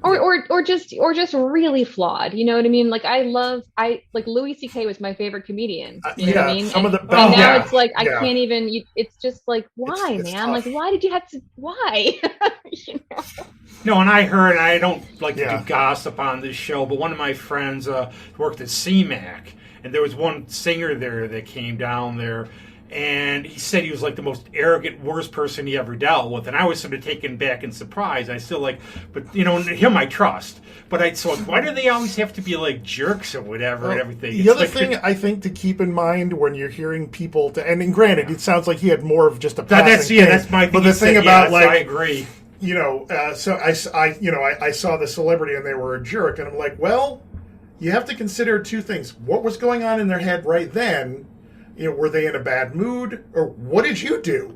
or just really flawed. You know what I mean? Louis C.K. was my favorite comedian. You know what I mean? Some of the and now it's like I can't even. It's just like why, it's man? Tough. Like why did you have to? Why? No, and I don't like to do gossip on this show, but one of my friends worked at CMAC, and there was one singer there that came down there. And he said he was like the most arrogant, worst person he ever dealt with. And I was sort of taken back in surprise. I still but him I trust. But why do they always have to be like jerks or whatever and everything? The other thing I think to keep in mind when you're hearing people, and granted, it sounds like he had more of just a passing thing. That's my thing. But the thing about I agree. So I saw the celebrity and they were a jerk, and I'm like, well, you have to consider two things: what was going on in their head right then. Were they in a bad mood? Or what did you do?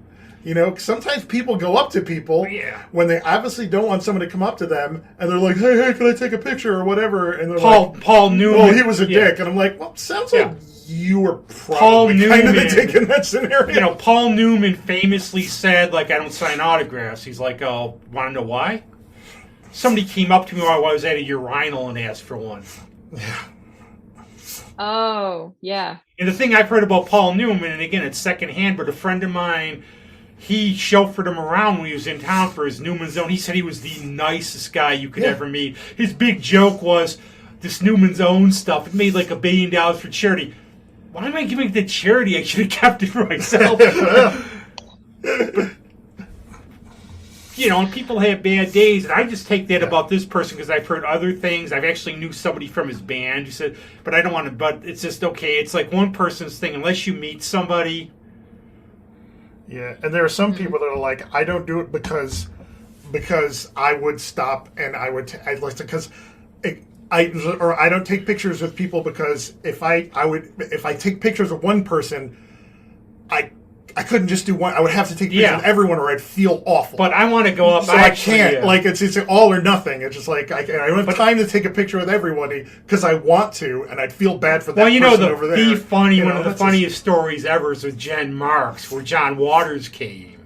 Sometimes people go up to people when they obviously don't want someone to come up to them, and they're like, hey, can I take a picture or whatever? And they're Paul Newman. Oh, he was a dick. And I'm like, well, sounds like you were probably kind of the dick in that scenario. Paul Newman famously said, I don't sign autographs. He's like, oh, want to know why? Somebody came up to me while I was at a urinal and asked for one. Yeah. Oh, yeah. And the thing I've heard about Paul Newman, and again, it's secondhand, but a friend of mine, he chauffeured him around when he was in town for his Newman's Own. He said he was the nicest guy you could ever meet. His big joke was, this Newman's Own stuff, it made like $1 billion for charity. Why am I giving it to charity? I should have kept it for myself. And people have bad days, and I just take that about this person because I've heard other things. I've actually knew somebody from his band who said, but I don't want to, but it's just okay. It's like one person's thing, unless you meet somebody. Yeah, and there are some people that are like, I don't do it because I would stop and I would, because I don't take pictures with people because if I take pictures of one person, I couldn't just do one. I would have to take pictures of everyone, or I'd feel awful. But I want to go up. So I can't. It's all or nothing. It's just like I don't have time to take a picture with everybody because I want to, and I'd feel bad for that person over there. One of the funniest stories ever is with Jen Marks, where John Waters came,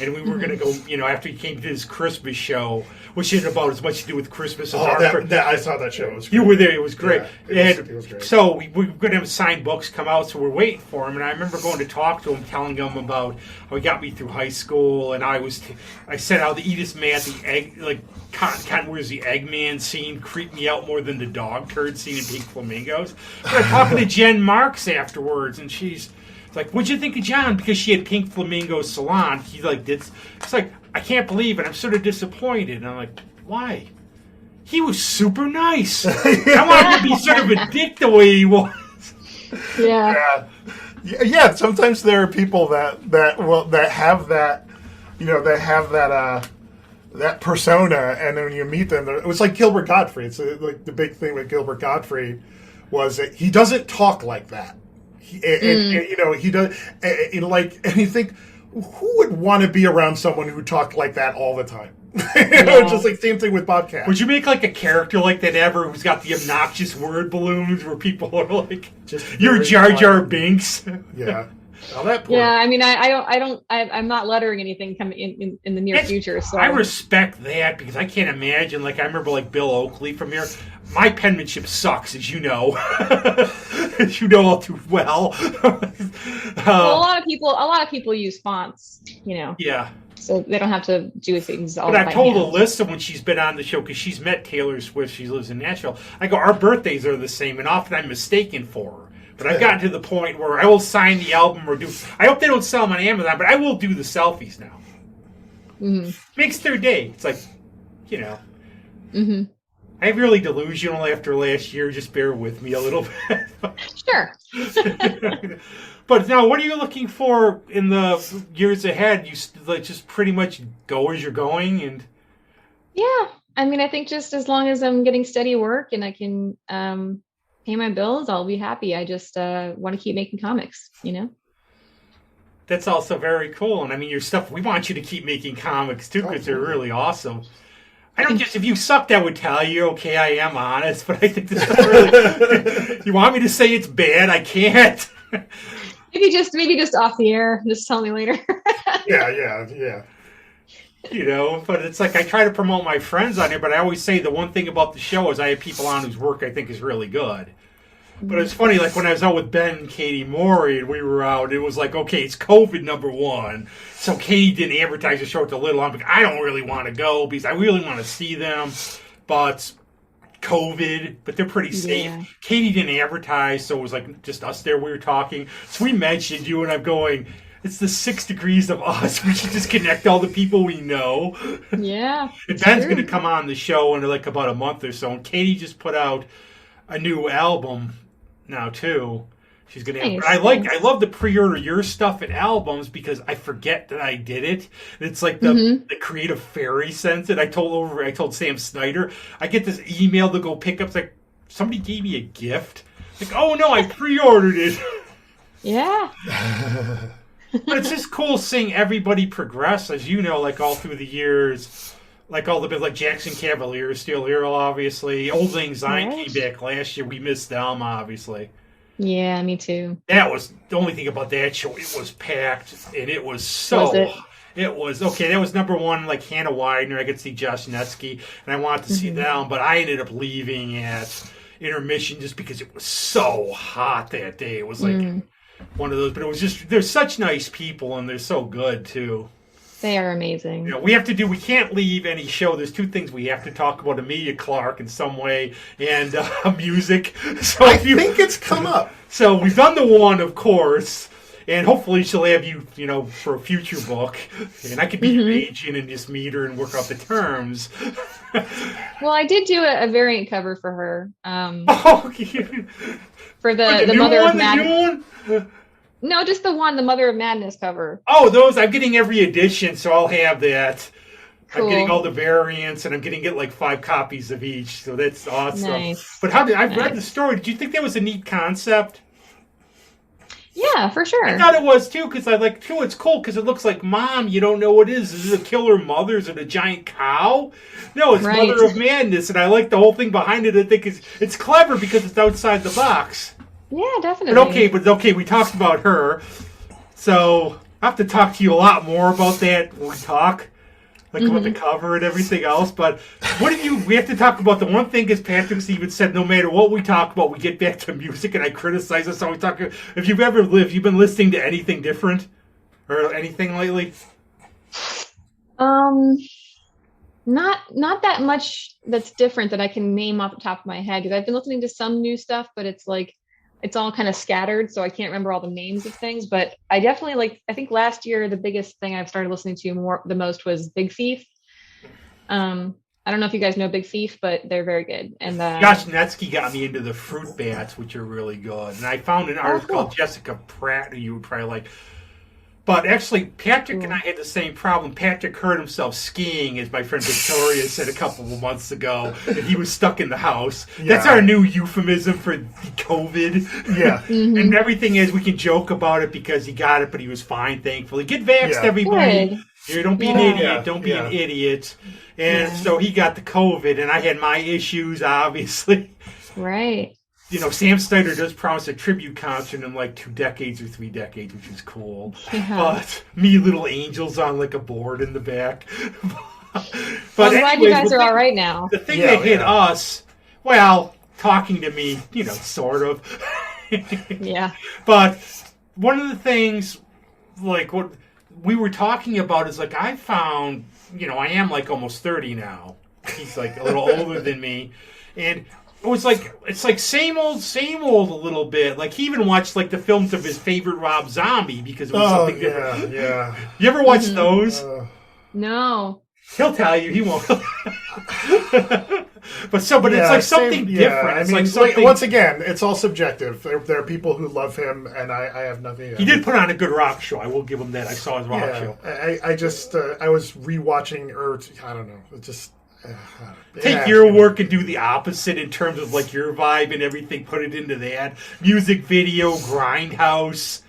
and we were going to go. After he came to his Christmas show, which had about as much to do with Christmas as I saw that show. It was great. You were there. It was great. Yeah, it was great. So we were going to have signed books come out, so we're waiting for him. And I remember going to talk to him, telling him about how he got me through high school. And I said how the Edith Matt, the egg, Cotton Wears the Eggman scene creeped me out more than the dog turd scene in Pink Flamingos. But I'm talking to Jen Marks afterwards, and she's like, what'd you think of John? Because she had Pink Flamingo Salon. He did. It's like, I can't believe it. I'm sort of disappointed. And I'm like, why? He was super nice. I wanted to be sort of a dick the way he was. Yeah. Sometimes there are people that have that, that persona, and then when you meet them, it was like Gilbert Gottfried. It's like the big thing with Gilbert Gottfried was that he doesn't talk like that. He does, and you think, who would want to be around someone who talked like that all the time? Just like same thing with Bobcat. Would you make like a character like that ever who's got the obnoxious word balloons where people are like, you're Jar Jar Binks? Yeah. I mean, I'm not lettering anything coming in the near future. So I respect that because I can't imagine. I remember Bill Oakley from here. My penmanship sucks, as you know. As you know all too well. Well, a lot of people use fonts. Yeah. So they don't have to do things all. But I've told Alyssa when she's been on the show, because she's met Taylor Swift, she lives in Nashville, I go, our birthdays are the same, and often I'm mistaken for her. But I've gotten to the point where I will sign the album or do. I hope they don't sell them on Amazon, but I will do the selfies now. Mm-hmm. Makes their day. It's like, you know. Mm-hmm. I'm really delusional after last year. Just bear with me a little bit. Sure. But now, what are you looking for in the years ahead? You like just pretty much go as you're going, and Yeah, I mean, I think just as long as I'm getting steady work and I can pay my bills, I'll be happy. I just want to keep making comics, you know? that's also very cool. And I mean, your stuff. We want you to keep making comics too because they're really awesome. I don't just if you sucked, I would tell you. Okay, I am honest, but I think this is really. You want me to say it's bad? I can't. Maybe just off the air. Just tell me later. Yeah. You know, but it's like I try to promote my friends on here, but I always say the one thing about the show is I have people on whose work I think is really good. But it's funny, like when I was out with Ben and Katie Morey and we were out, it was like, okay, it's COVID #1. So Katie didn't advertise the show at the Little. I'm like, I don't really want to go because I really want to see them. But COVID, but they're pretty safe. Yeah. Katie didn't advertise, so it was like just us there. We were talking. So we mentioned you, and I'm going, it's the 6 degrees of us. We should just connect all the people we know. Yeah. And Ben's going to come on the show in like about a month or so. And Katie just put out a new album now too. She's going to. Nice. I love to pre-order your stuff and albums because I forget that I did it. It's like the creative fairy sends it. I told Sam Snyder. I get this email to go pick up. It's like somebody gave me a gift. Like, oh no, I pre-ordered it. Yeah. But it's just cool seeing everybody progress, as you know, like all through the years. Like all the bit, like Jackson Cavalier is still here, obviously. Old Lang Syne came back last year. We missed them, obviously. Yeah, me too. That was the only thing about that show. It was packed, and it was so. Was it? It was okay. That was #1, like Hannah Widener. I could see Josh Netsky, and I wanted to see them, but I ended up leaving at intermission just because it was so hot that day. It was like one of those, but it was just they're such nice people, and they're so good too. They are amazing. You know, we can't leave any show. There's 2 things we have to talk about: Emilia Clarke in some way, and music. So I think it's come up. So we've done the one, of course, and hopefully she'll have you, for a future book, and I could be your agent and just meet her and work out the terms. Well, I did do a variant cover for her. For the new Mother one, of Madness. the new one? No, just the Mother of Madness cover. Oh, those, I'm getting every edition, so I'll have that. Cool. I'm getting all the variants, and I'm getting like 5 copies of each, so that's awesome. Nice. But I've read the story. Did you think that was a neat concept? Yeah, for sure. I thought it was too, because it's cool because it looks like Mom. You don't know what it is. Is it a killer mother? Is it a giant cow? No, it's Right. Mother of Madness, and I like the whole thing behind it. I think it's clever because it's outside the box. Yeah, definitely. But okay, we talked about her, so I have to talk to you a lot more about that when we talk, like about the cover and everything else. But we have to talk about the one thing, as Patrick even said, no matter what we talk about, we get back to music, and I criticize us. So we talk. If you've been listening to anything different or anything lately? Not that much that's different that I can name off the top of my head, because I've been listening to some new stuff, but it's like it's all kind of scattered, so I can't remember all the names of things. But I definitely I think last year the biggest thing I've started listening to the most was Big Thief. I don't know if you guys know Big Thief, but they're very good. And Josh Netsky got me into the fruit bats, which are really good. And I found an artist called Jessica Pratt, who you would probably like. But actually, Patrick and I had the same problem. Patrick hurt himself skiing, as my friend Victoria said a couple of months ago, and he was stuck in the house. Yeah. That's our new euphemism for COVID. Yeah. And everything is, we can joke about it because he got it, but he was fine, thankfully. Get vaxxed, everybody. Good. Here, don't be an idiot. Don't be an idiot. And so he got the COVID, and I had my issues, obviously. Right. Sam Snyder does promise a tribute concert in like 2 decades or 3 decades, which is cool. Yeah. But me, little angels on like a board in the back. But I'm glad you guys are all right now. The thing that hit us, well, talking to me, sort of. Yeah. But one of the things, like what we were talking about is like I found, I am like almost 30 now. He's like a little older than me. And it's like same old a little bit. Like he even watched like the films of his favorite Rob Zombie because it was something different. Yeah. You ever watch those? No. He'll tell you. He won't. But it's like something different. It's like something... once again, it's all subjective. There are people who love him, and I have nothing. He did put on a good rock show. I will give him that. I saw his rock show. I just I was rewatching, or I don't know. It just take your work and do the opposite in terms of like your vibe and everything. Put it into that music video, grindhouse.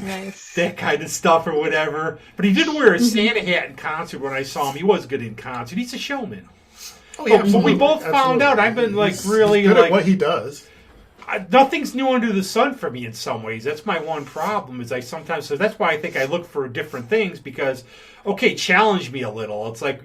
Nice. That kind of stuff or whatever. But he did wear a Santa hat in concert when I saw him. He was good in concert. He's a showman. Oh, yeah, but we both found out. I've been like really good like at what he does. Nothing's new under the sun for me in some ways. That's my one problem. Is I sometimes so that's why I think I look for different things because challenge me a little. It's like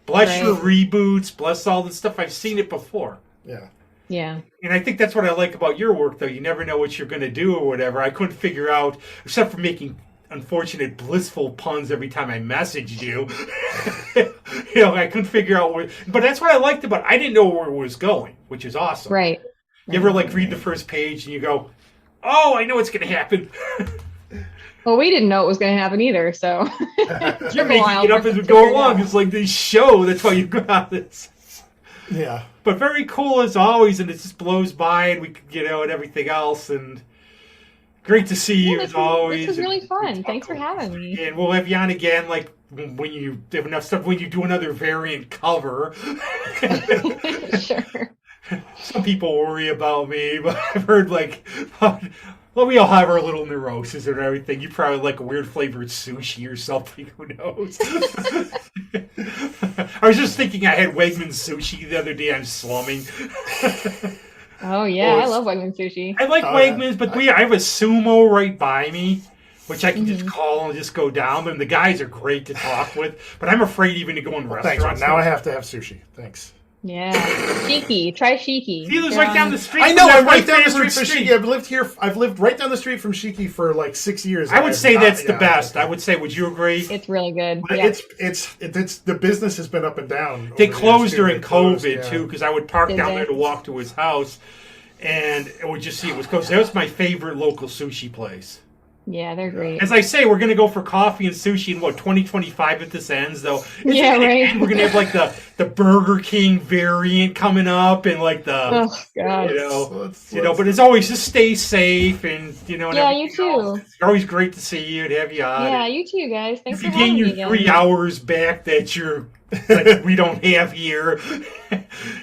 bless your reboots, bless all this stuff. I've seen it before. Yeah. Yeah. And I think that's what I like about your work, though. You never know what you're going to do or whatever. I couldn't figure out, except for making unfortunate, blissful puns every time I messaged you. I couldn't figure out where... But that's what I liked about it. I didn't know where it was going, which is awesome. Right. You ever, read the first page and you go, oh, I know what's going to happen. Well, we didn't know it was going to happen either, so... You're making it up as we go along. It's like this show. That's why you got this. Yeah. But very cool as always, and it just blows by, and we, and everything else, and great to see you as always. This was really fun. Thanks for having me. And we'll have you on again, when you have enough stuff, when you do another variant cover. Sure. Some people worry about me, but I've heard, well, we all have our little neuroses and everything. You probably like a weird flavored sushi or something. Who knows? I was just thinking I had Wegmans sushi the other day. I'm slumming. Oh, yeah. I love Wegmans sushi. I like Wegmans, but I have a sumo right by me, which I can just call and just go down. And the guys are great to talk with. But I'm afraid even to go in restaurants. Thanks, now I have to have sushi. Thanks. Yeah, Shiki. Try Shiki. He lives right down the street. I know. I'm right down the street from Shiki. I've lived right down the street from Shiki for 6 years. I would say that's the best. I would say. Would you agree? It's really good. Yeah. It's the business has been up and down. They closed during COVID too, because I would park down there to walk to his house, and it would just see it was closed. That was my favorite local sushi place. Yeah, they're great. As I say, we're going to go for coffee and sushi in 2025 if this ends, though. Yeah, right. We're going to have the Burger King variant coming up and oh god, but as always, just stay safe and Yeah, you too. It's always great to see you and have you on. Yeah, you too, guys. Thanks for having having me again. You gain your 3 hours back that we don't have here.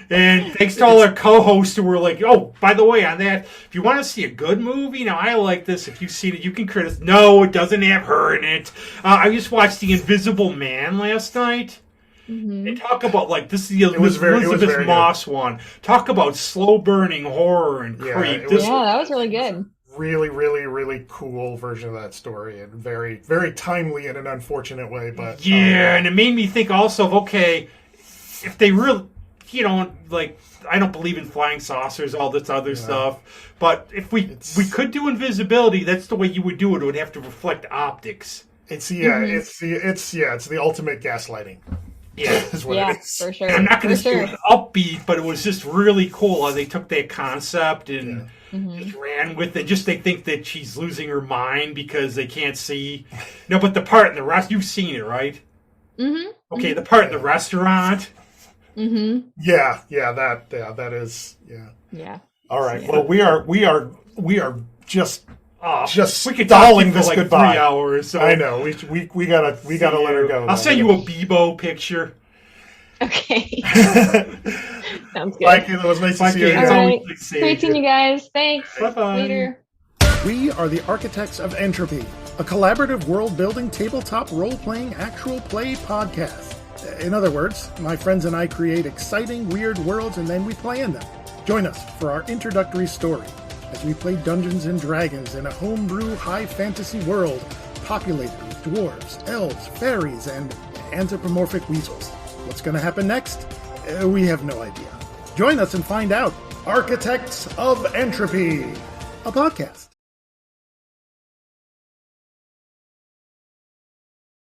And thanks to all our co-hosts who were like, oh, by the way, on that, if you want to see a good movie, now I like this. If you've seen it, you can criticize. No, it doesn't have her in it. I just watched The Invisible Man last night. Mm-hmm. And talk about, this is the Elizabeth Moss one. Talk about slow-burning horror and creep. That was really good. Really, really, really cool version of that story, and very, very timely in an unfortunate way. But and it made me think also of if they really, I don't believe in flying saucers, all this other stuff, but if we could do invisibility, that's the way you would do it. It would have to reflect optics. It's the ultimate gaslighting. Yeah, is what it is. For sure. And I'm not going to say it was upbeat, but it was just really cool how they took that concept and. Just ran with it. Just they think that she's losing her mind because they can't see. No, but the part in the you've seen it, right? Mm-hmm. Okay, the part in the restaurant. Mm-hmm. Yeah, that is. Yeah. All right. Yeah. Well, we are just we could stalling this goodbye. 3 hours. So. I know. We gotta let her go. I'll send you a Bebo picture. Okay. Sounds good. Thank you. It was nice to see you. All right. Great seeing you guys. Thanks. Bye-bye. Later. We are the Architects of Entropy, a collaborative world-building, tabletop role-playing, actual play podcast. In other words, my friends and I create exciting, weird worlds, and then we play in them. Join us for our introductory story as we play Dungeons & Dragons in a homebrew high fantasy world populated with dwarves, elves, fairies, and anthropomorphic weasels. What's going to happen next? We have no idea. Join us and find out. Architects of Entropy, a podcast.